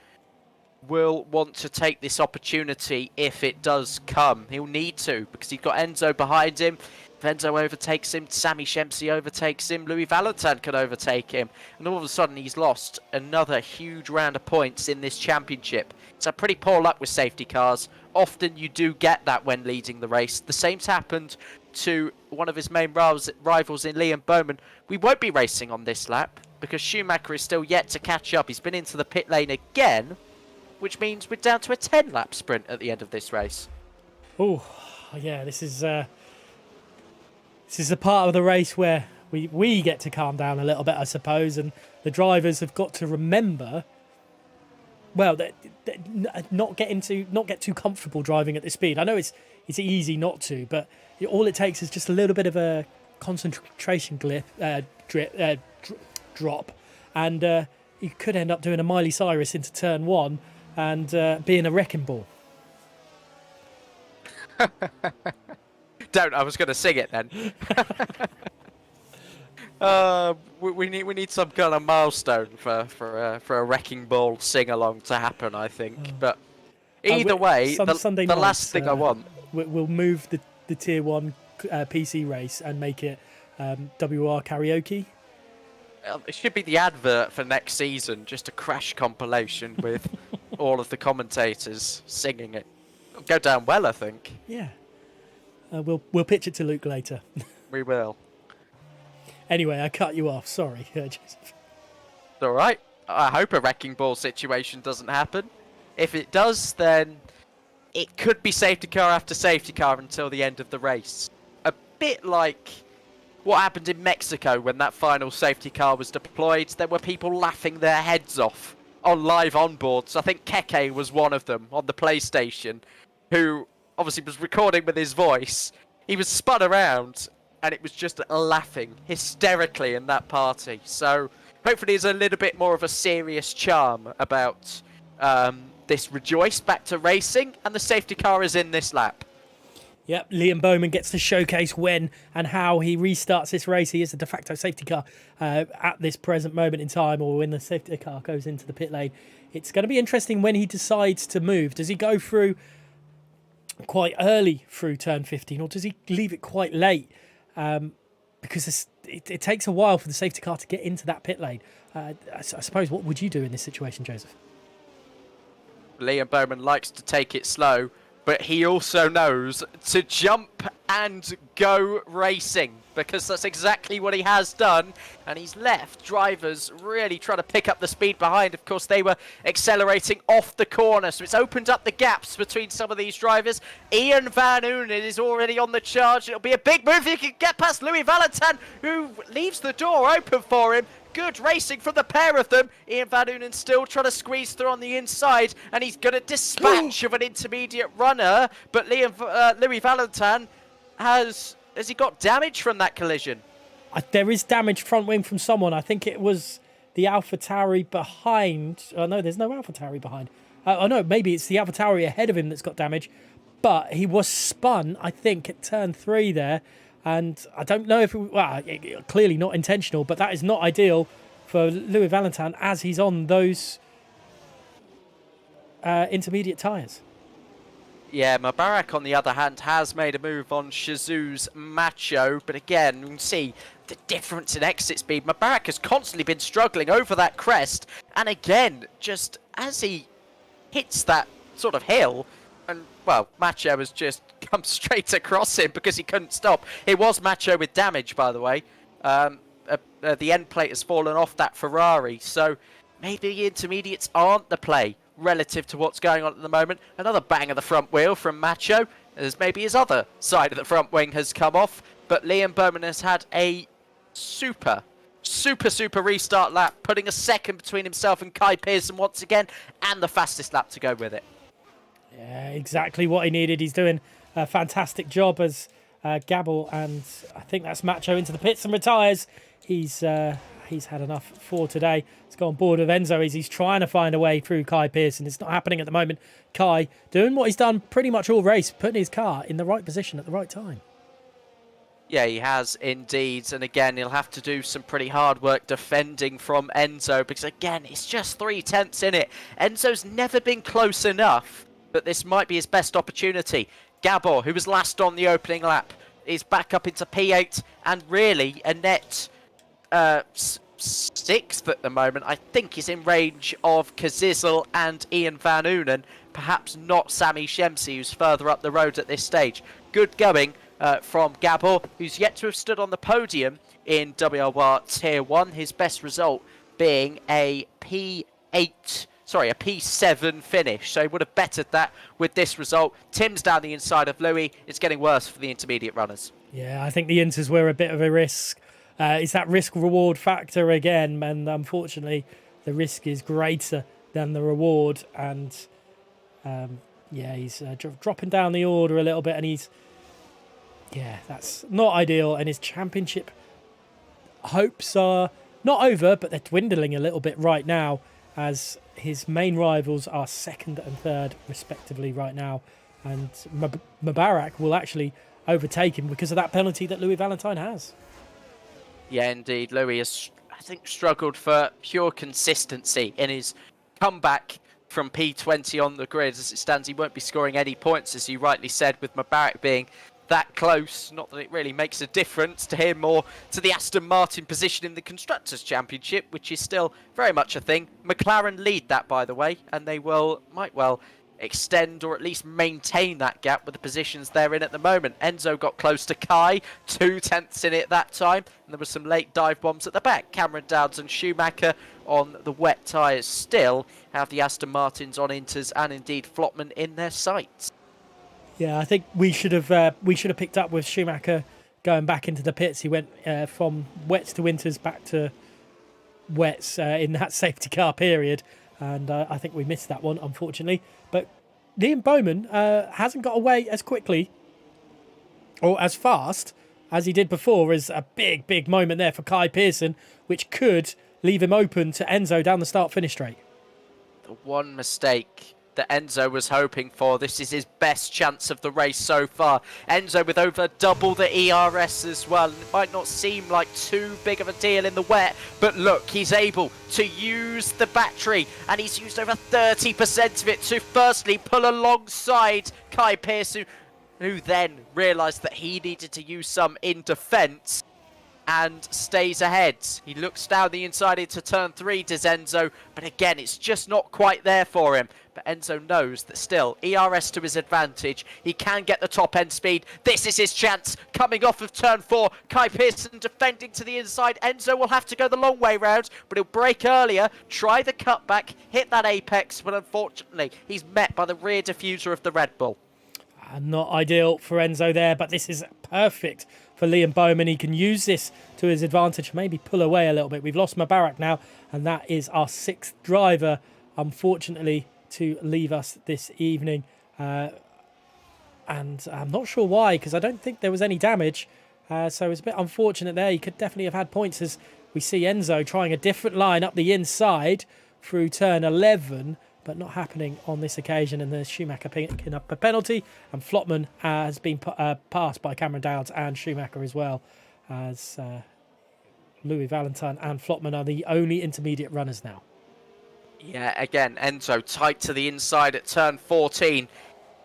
will want to take this opportunity if it does come. He'll need to, because he's got Enzo behind him. If Enzo overtakes him, Sammy Shempsey overtakes him, Louis Valentine could overtake him, and all of a sudden he's lost another huge round of points in this championship. It's a pretty poor luck with safety cars. Often you do get that when leading the race. The same's happened to one of his main rivals in Liam Bowman. We won't be racing on this lap because Schumacher is still yet to catch up. He's been into the pit lane again, which means we're down to a 10-lap sprint at the end of this race. Oh, yeah, this is a part of the race where we get to calm down a little bit, I suppose, and the drivers have got to remember, well, not get too comfortable driving at this speed. I know it's easy not to, but all it takes is just a little bit of a concentration drop, and you could end up doing a Miley Cyrus into turn one and being a wrecking ball. Don't. I was going to sing it then. We need some kind of milestone for a wrecking ball sing along to happen, I think. But either way, Sunday the night, last thing I want. We'll move the tier 1 PC race and make it WOR karaoke. It should be the advert for next season, just a crash compilation with all of the commentators singing it. It'll go down well, I think. Yeah. We'll pitch it to Luke later. We will. Anyway, I cut you off. Sorry, Joseph. It's all right. I hope a wrecking ball situation doesn't happen. If it does, then it could be safety car after safety car until the end of the race. A bit like what happened in Mexico when that final safety car was deployed. There were people laughing their heads off on live onboards. I think Keke was one of them on the PlayStation, who obviously was recording with his voice. He was spun around, and it was just laughing hysterically in that party. So hopefully there's a little bit more of a serious charm about this rejoice back to racing, and the safety car is in this lap. Yep, Liam Bowman gets to showcase when and how he restarts this race. He is the de facto safety car at this present moment in time, or when the safety car goes into the pit lane. It's going to be interesting when he decides to move. Does he go through quite early through turn 15, or does he leave it quite late? Because it takes a while for the safety car to get into that pit lane. I suppose, what would you do in this situation, Joseph? Liam Bowman likes to take it slow, but he also knows to jump and go racing, because that's exactly what he has done, and he's left drivers really trying to pick up the speed behind. Of course, they were accelerating off the corner, so it's opened up the gaps between some of these drivers. Ian Van Oonen is already on the charge. It'll be a big move if he can get past Louis Valentine, who leaves the door open for him. Good racing from the pair of them. Ian Van Oonen still trying to squeeze through on the inside, and he's going to dispatch of an intermediate runner. But Louis Valentine has he got damage from that collision? There is damage front wing from someone. I think it was the AlphaTauri behind. Oh no, there's no AlphaTauri behind. Oh no, maybe it's the AlphaTauri ahead of him that's got damage. But he was spun, I think, at turn 3 there. And I don't know if clearly not intentional, but that is not ideal for Louis Valentine as he's on those intermediate tyres. Yeah, Mubarak, on the other hand, has made a move on Shizu's Macho, but again, you can see the difference in exit speed. Mubarak has constantly been struggling over that crest, and again, just as he hits that sort of hill, and, well, Macho has just come straight across him because he couldn't stop. It was Macho with damage, by the way. The end plate has fallen off that Ferrari, so maybe the intermediates aren't the play relative to what's going on at the moment. Another bang of the front wheel from Macho, as maybe his other side of the front wing has come off. But Liam Bowman has had a super restart lap, putting a second between himself and Kai Pearson once again, and the fastest lap to go with it. Yeah, exactly what he needed. He's doing a fantastic job as Gabble, and I think that's Macho into the pits and retires. He's had enough for today. He's got on board with Enzo as he's trying to find a way through Kai Pearson. It's not happening at the moment. Kai doing what he's done pretty much all race, putting his car in the right position at the right time. Yeah, he has indeed. And again, he'll have to do some pretty hard work defending from Enzo because, again, it's just 3/10 in it. Enzo's never been close enough, but this might be his best opportunity. Gabor, who was last on the opening lap, is back up into P8 and really a net 6th at the moment. I think he's in range of Kazizel and Ian Van Oonen, perhaps not Sami Shemsi, who's further up the road at this stage. Good going from Gabor, who's yet to have stood on the podium in WOR Tier 1, his best result being a P7 finish, so he would have bettered that with this result. Tim's down the inside of Louis. It's getting worse for the intermediate runners. Yeah, I think the Inters were a bit of a risk. It's that risk-reward factor again, and unfortunately the risk is greater than the reward, and he's dropping down the order a little bit, and that's not ideal, and his championship hopes are not over, but they're dwindling a little bit right now, as his main rivals are second and third respectively right now, and Mubarak will actually overtake him because of that penalty that Louis Valentine has. Yeah, indeed. Louis has, I think, struggled for pure consistency in his comeback from P20 on the grid. As it stands, he won't be scoring any points, as you rightly said, with Mubarak being that close. Not that it really makes a difference to him or to the Aston Martin position in the Constructors' Championship, which is still very much a thing. McLaren lead that, by the way, and they might well extend or at least maintain that gap with the positions they're in at the moment. Enzo got close to Kai, 2/10 in it that time, and there were some late dive bombs at the back. Cameron Dowds and Schumacher on the wet tyres still have the Aston Martins on Inters and indeed Flotman in their sights. Yeah, I think we should have picked up with Schumacher going back into the pits. He went from wets to winters back to wets in that safety car period, and I think we missed that one, unfortunately. But Liam Bowman hasn't got away as quickly or as fast as he did before. As a big moment there for Kai Pearson, which could leave him open to Enzo down the start-finish straight. The one mistake that Enzo was hoping for. This is his best chance of the race so far. Enzo with over double the ERS as well. And it might not seem like too big of a deal in the wet, but look, he's able to use the battery, and he's used over 30% of it to firstly pull alongside Kai Pearson, who then realised that he needed to use some in defence and stays ahead. He looks down the inside into turn 3, does Enzo, but again, it's just not quite there for him. But Enzo knows that still, ERS to his advantage. He can get the top end speed. This is his chance. Coming off of turn 4, Kai Pearson defending to the inside. Enzo will have to go the long way round, but he'll brake earlier, try the cutback, hit that apex, but unfortunately, he's met by the rear diffuser of the Red Bull. Not ideal for Enzo there, but this is perfect for Liam Bowman. He can use this to his advantage, maybe pull away a little bit. We've lost Mubarak now, and that is our 6th driver, unfortunately, to leave us this evening. And I'm not sure why, because I don't think there was any damage. So it's a bit unfortunate there. He could definitely have had points, as we see Enzo trying a different line up the inside through turn 11, but not happening on this occasion. And there's Schumacher picking up a penalty, and Flotman has been passed by Cameron Dowds and Schumacher as well, as Louis Valentine and Flotman are the only intermediate runners now. Yeah, again, Enzo tight to the inside at turn 14.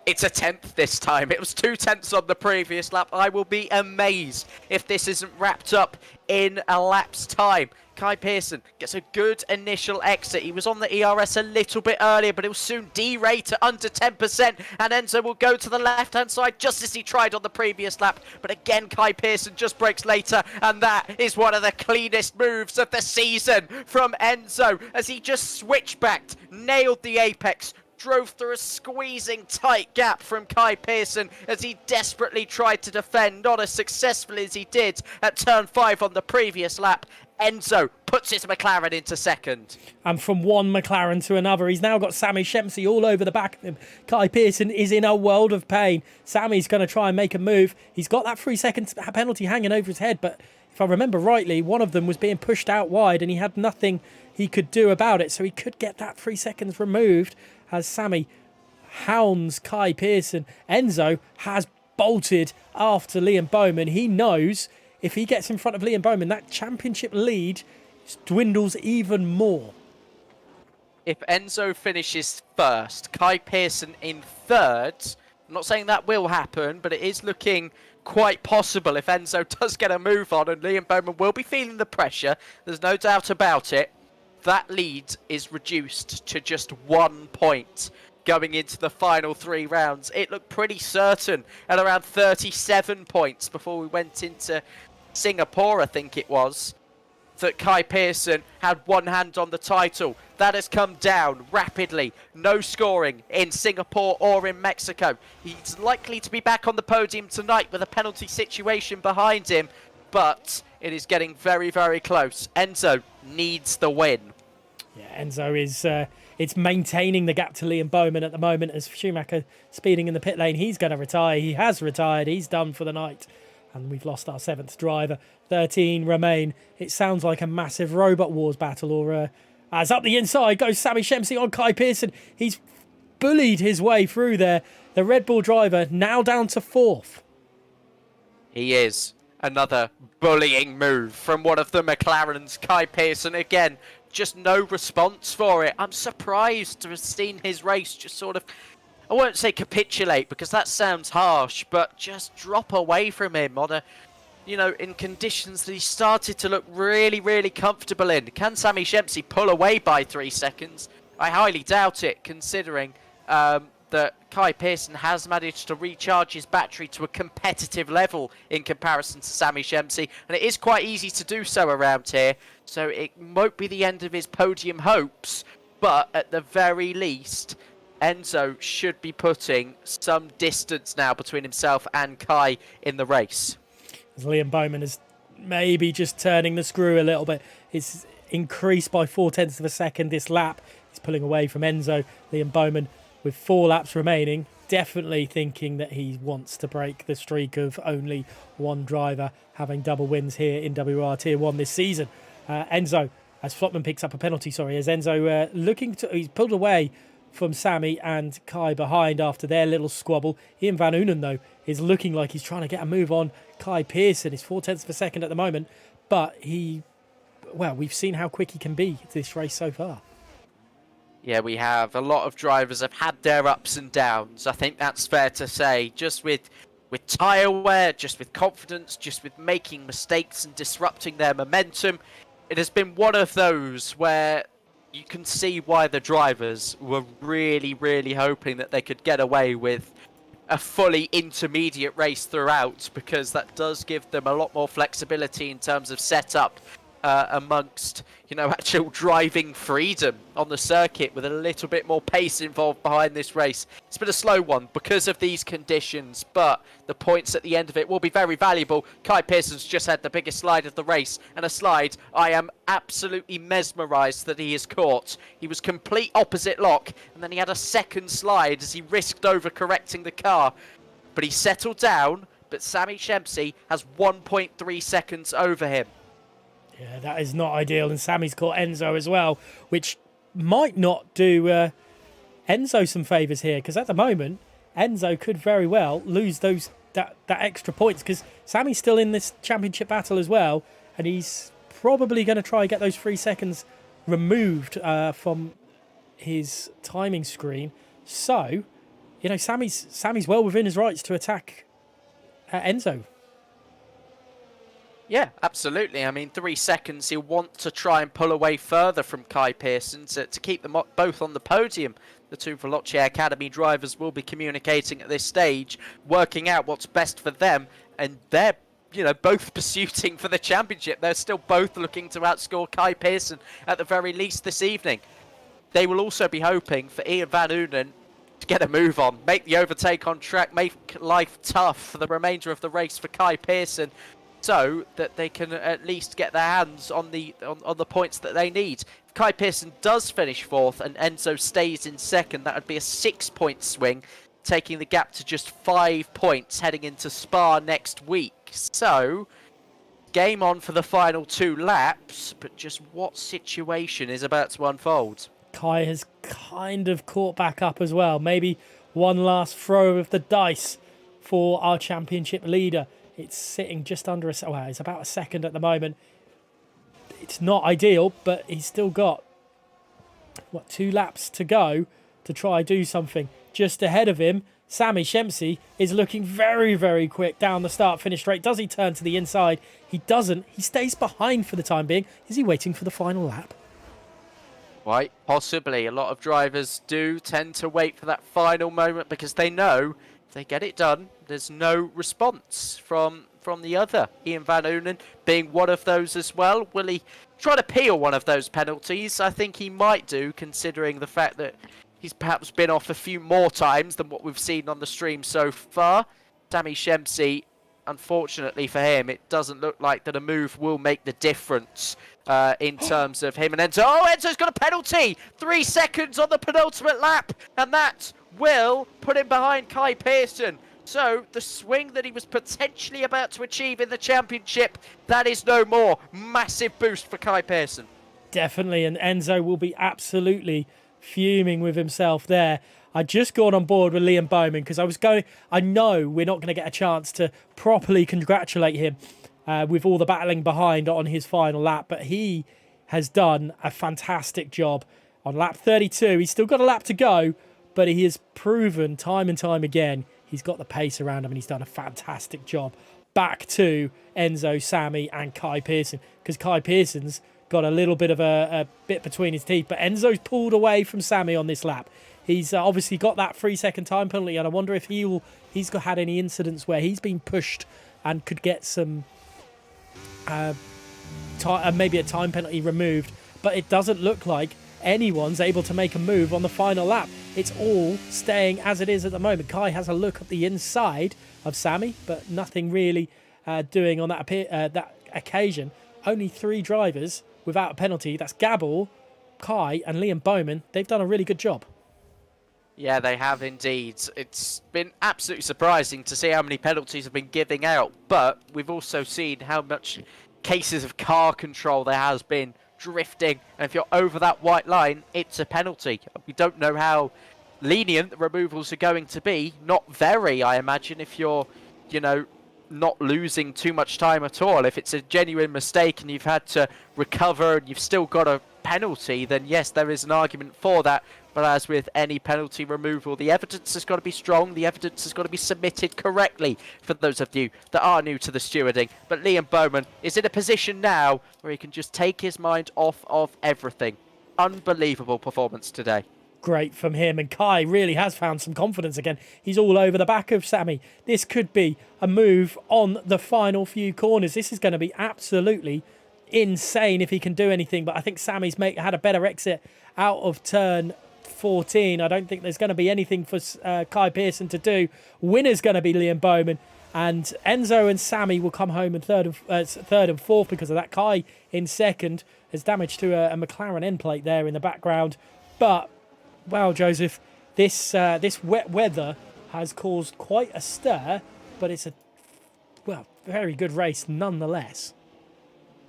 It's a tenth this time. It was 2/10 on the previous lap. I will be amazed if this isn't wrapped up in a lap's time. Kai Pearson gets a good initial exit. He was on the ERS a little bit earlier, but it will soon derate to under 10%. And Enzo will go to the left-hand side just as he tried on the previous lap. But again, Kai Pearson just breaks later. And that is one of the cleanest moves of the season from Enzo as he just switchbacked, nailed the apex, drove through a squeezing tight gap from Kai Pearson as he desperately tried to defend, not as successfully as he did at turn 5 on the previous lap. Enzo puts his McLaren into second. And from one McLaren to another, he's now got Sammy Shempsey all over the back of him. Kai Pearson is in a world of pain. Sammy's going to try and make a move. He's got that 3-second penalty hanging over his head, but if I remember rightly, one of them was being pushed out wide and he had nothing he could do about it, so he could get that 3 seconds removed as Sammy hounds Kai Pearson. Enzo has bolted after Liam Bowman. He knows if he gets in front of Liam Bowman, that championship lead dwindles even more. If Enzo finishes first, Kai Pearson in third, I'm not saying that will happen, but it is looking quite possible if Enzo does get a move on, and Liam Bowman will be feeling the pressure. There's no doubt about it. That lead is reduced to just 1 point going into the final 3 rounds. It looked pretty certain at around 37 points before we went into Singapore, I think it was, that Kai Pearson had one hand on the title. That has come down rapidly. No scoring in Singapore or in Mexico. He's likely to be back on the podium tonight with a penalty situation behind him, but it is getting very, very close. Enzo needs the win. Yeah, Enzo is it's maintaining the gap to Liam Bowman at the moment as Schumacher speeding in the pit lane. He's going to retire. He has retired. He's done for the night. And we've lost our 7th driver. 13 remain. It sounds like a massive Robot Wars battle. Or as up the inside goes Sammy Shempsey on Kai Pearson. He's bullied his way through there. The Red Bull driver now down to 4th. He is. Another bullying move from one of the McLarens. Kai Pearson again. Just no response for it. I'm surprised to have seen his race just sort of, I won't say capitulate because that sounds harsh, but just drop away from him on a, in conditions that he started to look really, really comfortable in. Can Sammy Shempsey pull away by 3 seconds? I highly doubt it, considering that Kai Pearson has managed to recharge his battery to a competitive level in comparison to Sammy Shempsey, and it is quite easy to do so around here, so it won't be the end of his podium hopes, but at the very least, Enzo should be putting some distance now between himself and Kai in the race. As Liam Bowman is maybe just turning the screw a little bit. It's increased by 0.4 of a second this lap. He's pulling away from Enzo. Liam Bowman with 4 laps remaining, definitely thinking that he wants to break the streak of only one driver having double wins here in WR Tier 1 this season. Enzo, as Flopman picks up a penalty, as Enzo he's pulled away from Sammy and Kai behind after their little squabble. Ian Van Unen, though, is looking like he's trying to get a move on Kai Pearson. It's 0.4 of a second at the moment, but we've seen how quick he can be this race so far. Yeah, we have. A lot of drivers have had their ups and downs. I think that's fair to say. Just with tyre wear, just with confidence, just with making mistakes and disrupting their momentum. It has been one of those where you can see why the drivers were really, really hoping that they could get away with a fully intermediate race throughout, because that does give them a lot more flexibility in terms of setup amongst, actual driving freedom on the circuit, with a little bit more pace involved behind this race. It's been a slow one because of these conditions, but the points at the end of it will be very valuable. Kai Pearson's just had the biggest slide of the race, and a slide I am absolutely mesmerised that he has caught. He was complete opposite lock, and then he had a second slide as he risked over-correcting the car. But he settled down, but Sammy Shempsey has 1.3 seconds over him. Yeah, that is not ideal, and Sammy's caught Enzo as well, which might not do Enzo some favours here, because at the moment, Enzo could very well lose that extra points, because Sammy's still in this championship battle as well, and he's probably going to try and get those 3 seconds removed from his timing screen. So, you know, Sammy's well within his rights to attack Enzo. Yeah, absolutely. I mean, 3 seconds, he'll want to try and pull away further from Kai Pearson to keep them both on the podium. The two Veloce Academy drivers will be communicating at this stage, working out what's best for them, and they're, you know, both pursuing for the championship. They're still both looking to outscore Kai Pearson at the very least this evening. They will also be hoping for Ian Van Unen to get a move on, make the overtake on track, make life tough for the remainder of the race for Kai Pearson, so that they can at least get their hands on the points that they need. If Kai Pearson does finish fourth and Enzo stays in second, that would be a 6-point swing, taking the gap to just 5 points heading into Spa next week. So, game on for the final 2 laps, but just what situation is about to unfold? Kai has kind of caught back up as well. Maybe one last throw of the dice for our championship leader. It's sitting just under well, it's about a second at the moment. It's not ideal, but he's still got, 2 laps to go to try do something. Just ahead of him, Sammy Shemsi is looking very, very quick down the start-finish straight. Does he turn to the inside? He doesn't. He stays behind for the time being. Is he waiting for the final lap? Quite possibly. A lot of drivers do tend to wait for that final moment because they know if they get it done, there's no response from the other. Ian Van Unen being one of those as well. Will he try to peel one of those penalties? I think he might do, considering the fact that he's perhaps been off a few more times than what we've seen on the stream so far. Sammy Shemsi, unfortunately for him, it doesn't look like that a move will make the difference in terms of him and Enzo. Oh, Enzo's got a penalty! 3 seconds on the penultimate lap, and that will put him behind Kai Pearson. So, the swing that he was potentially about to achieve in the championship, that is no more. Massive boost for Kai Pearson. Definitely, and Enzo will be absolutely fuming with himself there. I just got on board with Liam Bowman because I know we're not going to get a chance to properly congratulate him with all the battling behind on his final lap, but he has done a fantastic job on lap 32. He's still got a lap to go, but he has proven time and time again he's got the pace around him and he's done a fantastic job. Back to Enzo, Sammy and Kai Pearson, because Kai Pearson's got a little bit of a bit between his teeth, but Enzo's pulled away from Sammy on this lap. He's obviously got that 3-second time penalty, and I wonder if he's had any incidents where he's been pushed and could get some maybe a time penalty removed, but it doesn't look like anyone's able to make a move on the final lap. It's all staying as it is at the moment. Kai has a look at the inside of Sammy, but nothing really doing on that occasion. Only 3 drivers without a penalty. That's Gabor, Kai and Liam Bowman. They've done a really good job. Yeah, they have indeed. It's been absolutely surprising to see how many penalties have been giving out, but we've also seen how much cases of car control there has been, drifting, and if you're over that white line, it's a penalty. We don't know how lenient the removals are going to be. Not very, I imagine, if you're, not losing too much time at all. If it's a genuine mistake and you've had to recover and you've still got a penalty, then yes, there is an argument for that. But as with any penalty removal, the evidence has got to be strong. The evidence has got to be submitted correctly for those of you that are new to the stewarding. But Liam Bowman is in a position now where he can just take his mind off of everything. Unbelievable performance today. Great from him, and Kai really has found some confidence again. He's all over the back of Sammy. This could be a move on the final few corners. This is going to be absolutely insane if he can do anything, but I think Sammy's had a better exit out of turn 14. I don't think there's going to be anything for Kai Pearson to do. Winner's going to be Liam Bowman, and Enzo and Sammy will come home in third and fourth because of that. Kai in second has damage to a McLaren end plate there in the background. But wow, Joseph, this wet weather has caused quite a stir, but it's a very good race nonetheless.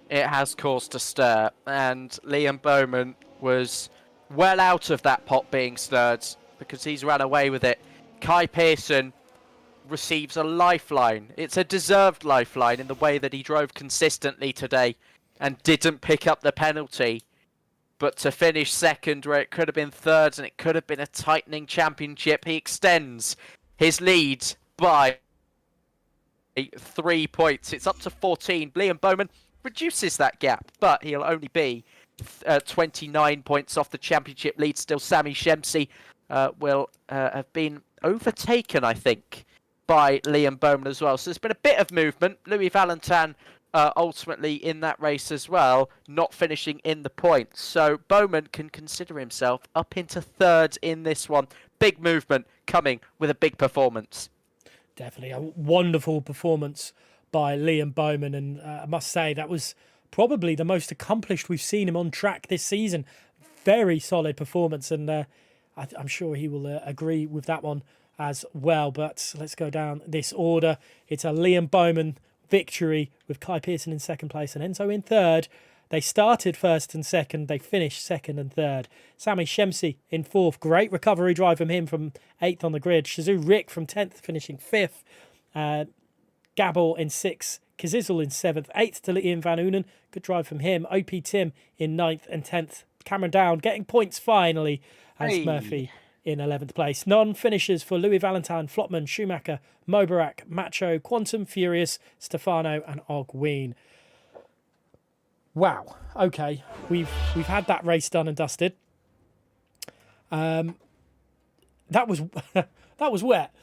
It has caused a stir, and Liam Bowman was well out of that pot being stirred because he's ran away with it. Kai Pearson receives a lifeline. It's a deserved lifeline in the way that he drove consistently today and didn't pick up the penalty. but to finish second where it could have been third and it could have been a tightening championship, he extends his lead by 3 points. It's up to 14. Liam Bowman reduces that gap, but he'll only be 29 points off the championship lead. Still, Sami Shemsi will have been overtaken, I think, by Liam Bowman as well. So there's been a bit of movement. Louis Valentin ultimately in that race as well, not finishing in the points. So Bowman can consider himself up into third in this one. Big movement coming with a big performance. Definitely a wonderful performance by Liam Bowman, and I must say that was probably the most accomplished we've seen him on track this season. Very solid performance, and I'm sure he will agree with that one as well. But let's go down this order. It's a Liam Bowman victory with Kai Pearson in second place and Enzo in third. They started first and second. They finished second and third. Sami Shemsi in fourth. Great recovery drive from him from 8th on the grid. Shazoo Rick from 10th, finishing 5th. Gabor in 6th. Kazizel in 7th. 8th to Ian Van Unen. Good drive from him. OP Tim in 9th and 10th. Cameron Down getting points finally as Murphy in 11th place. Non-finishers for Louis Valentin, Flotman, Schumacher, Mobarak, Macho, Quantum, Furious, Stefano and Ogween. Wow. Okay, we've had that race done and dusted. That was that was wet.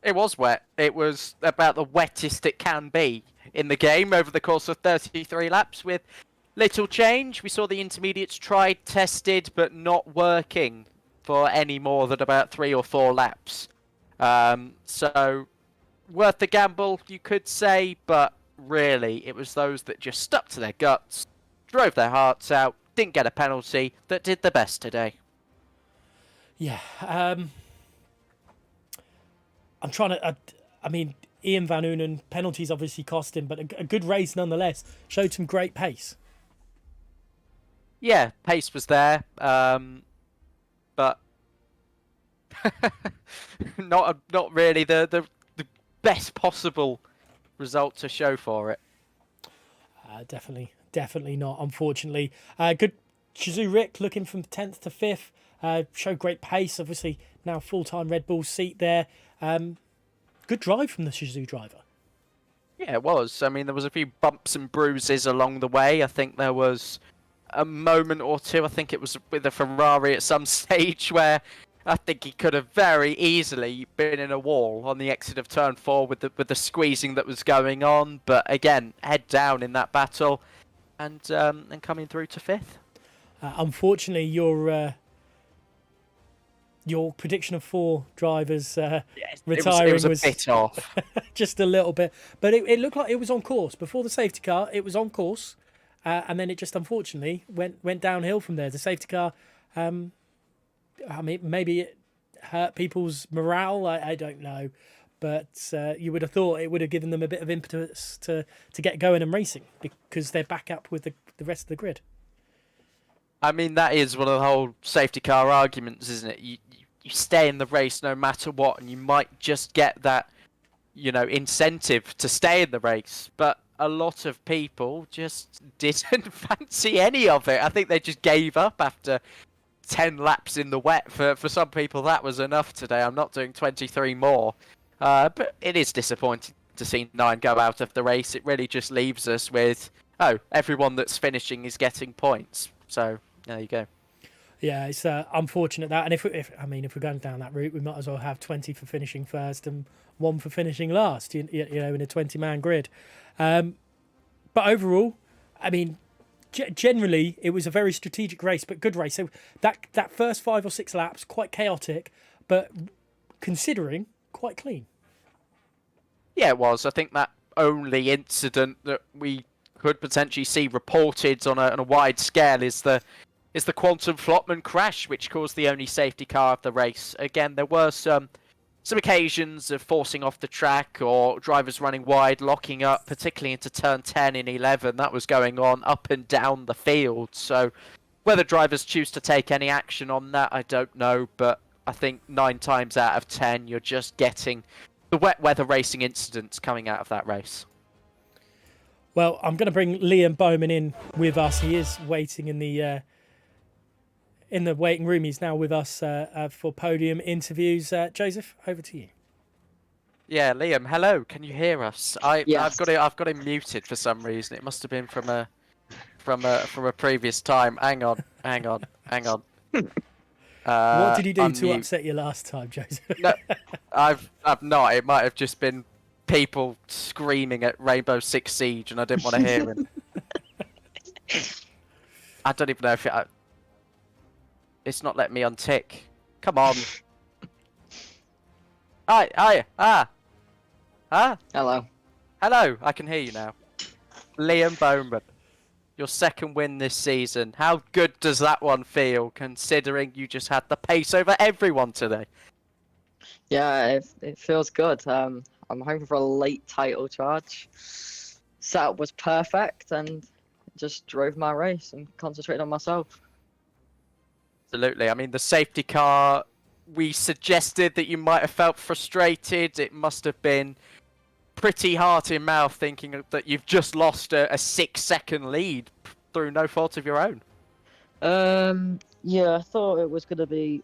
It was wet. It was about the wettest it can be in the game over the course of 33 laps with little change. We saw the intermediates tried, tested, but not working for any more than about 3 or 4 laps. So worth the gamble, you could say, but really it was those that just stuck to their guts, drove their hearts out, didn't get a penalty, that did the best today. Yeah. I'm trying to... I mean, Ian Van Unen, penalties obviously cost him, but a good race nonetheless. Showed some great pace. Yeah, pace was there, but not really the best possible result to show for it. Definitely not, unfortunately. Good Shazoo Rick looking from 10th to 5th. Showed great pace, obviously now full-time Red Bull seat there. Good drive from the Shazoo driver. Yeah, it was. I mean, there was a few bumps and bruises along the way. I think there was a moment or two, I think it was with a Ferrari at some stage, where I think he could have very easily been in a wall on the exit of turn 4 with the squeezing that was going on. But again, head down in that battle and coming through to 5th. Unfortunately, your prediction of 4 drivers retiring it was a bit off. Just a little bit. But it looked like it was on course. Before the safety car, it was on course. And then it just unfortunately went downhill from there. The safety car, I mean, maybe it hurt people's morale. I don't know. But you would have thought it would have given them a bit of impetus to get going and racing because they're back up with the rest of the grid. I mean, that is one of the whole safety car arguments, isn't it? You stay in the race no matter what, and you might just get that, incentive to stay in the race. But a lot of people just didn't fancy any of it. I think they just gave up after 10 laps in the wet. For some people, that was enough today. I'm not doing 23 more. But it is disappointing to see 9 go out of the race. It really just leaves us with, everyone that's finishing is getting points. So there you go. Yeah, it's unfortunate that. And if we're going down that route, we might as well have 20 for finishing first and 1 for finishing last, in a 20-man grid. But overall, I mean, generally, it was a very strategic race, but good race. So that first 5 or 6 laps, quite chaotic, but considering, quite clean. Yeah, it was. I think that only incident that we could potentially see reported on a wide scale is the Quantum Flotman crash, which caused the only safety car of the race. Again, there were some occasions of forcing off the track or drivers running wide, locking up, particularly into turn 10 and 11. That was going on up and down the field. So whether drivers choose to take any action on that, I don't know. But I think 9 times out of 10, you're just getting the wet weather racing incidents coming out of that race. Well, I'm going to bring Liam Bowman in with us. He is waiting in the waiting room. He's now with us for podium interviews. Joseph, over to you. Yeah, Liam, hello. Can you hear us? Yes. I've got him muted for some reason. It must have been from a previous time. Hang on. What did he do to unmute. upset you last time, Joseph? No, I've not. It might have just been people screaming at Rainbow Six Siege, and I didn't want to hear him. I don't even know if it's not letting me untick. Come on. Hi. Hello. Hello. I can hear you now. Liam Bowman, your second win this season. How good does that one feel, considering you just had the pace over everyone today? Yeah, it feels good. I'm hoping for a late title charge. Setup was perfect and just drove my race and concentrated on myself. Absolutely. I mean, the safety car, we suggested that you might have felt frustrated. It must have been pretty heart in mouth thinking that you've just lost a 6-second lead through no fault of your own. Yeah, I thought it was going to be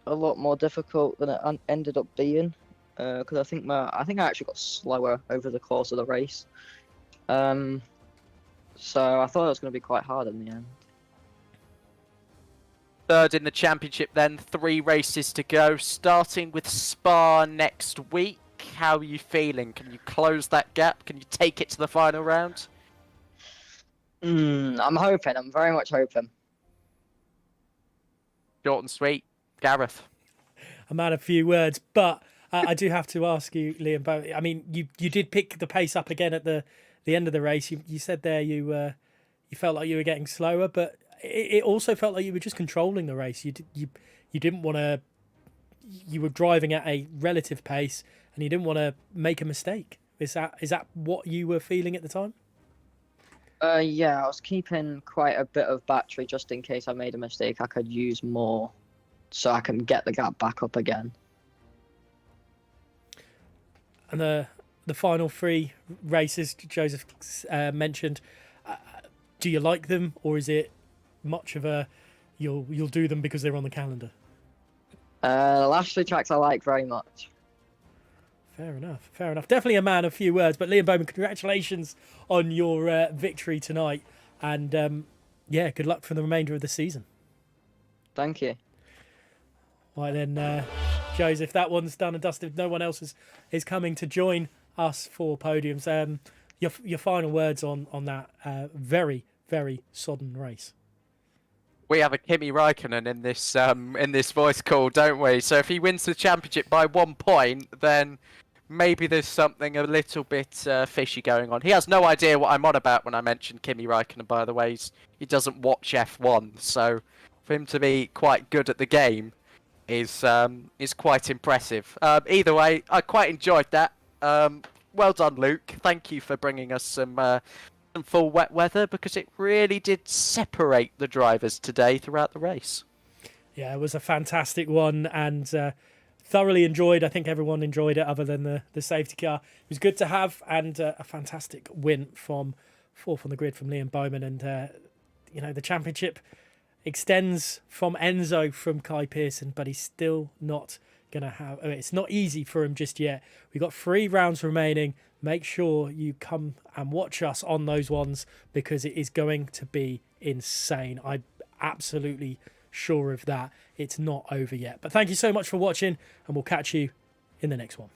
a lot more difficult than it ended up being, because I think I actually got slower over the course of the race. So I thought it was going to be quite hard in the end. Third in the championship then, 3 races to go, starting with Spa next week. How are you feeling? Can you close that gap? Can you take it to the final round? I'm hoping. I'm very much hoping. Short and sweet. Gareth. A man of few words, but I do have to ask you, Liam Bowman. I mean, you did pick the pace up again at the end of the race. You said there you felt like you were getting slower, but it also felt like you were just controlling the race. You didn't want to. You were driving at a relative pace, and you didn't want to make a mistake. Is that what you were feeling at the time? Yeah, I was keeping quite a bit of battery just in case I made a mistake. I could use more, so I can get the gap back up again. And the final 3 races Joseph mentioned, do you like them, or is it much of a you'll do them because they're on the calendar? The last 3 tracks I like very much. Fair enough. Definitely a man of few words, but Liam Bowman, congratulations on your victory tonight, and yeah, good luck for the remainder of the season. Thank you. Right then, Joseph, that one's done and dusted. No one else is coming to join us for podiums. Your final words on that very, very sodden race. We have a Kimi Räikkönen in this voice call, don't we? So if he wins the championship by 1 point, then maybe there's something a little bit fishy going on. He has no idea what I'm on about when I mention Kimi Räikkönen, by the way. He doesn't watch F1, so for him to be quite good at the game is quite impressive. Either way, I quite enjoyed that. Well done, Luke. Thank you for bringing us some full wet weather, because it really did separate the drivers today throughout the race. Yeah, it was a fantastic one, and thoroughly enjoyed. I think everyone enjoyed it, other than the safety car. It was good to have, and a fantastic win from 4th on the grid from Liam Bowman. And the championship extends from Enzo from Kai Pearson, but he's still not going to have. It's not easy for him just yet. We've got 3 rounds remaining. Make sure you come and watch us on those ones, because it is going to be insane. I'm absolutely sure of that. It's not over yet. But thank you so much for watching, and we'll catch you in the next one.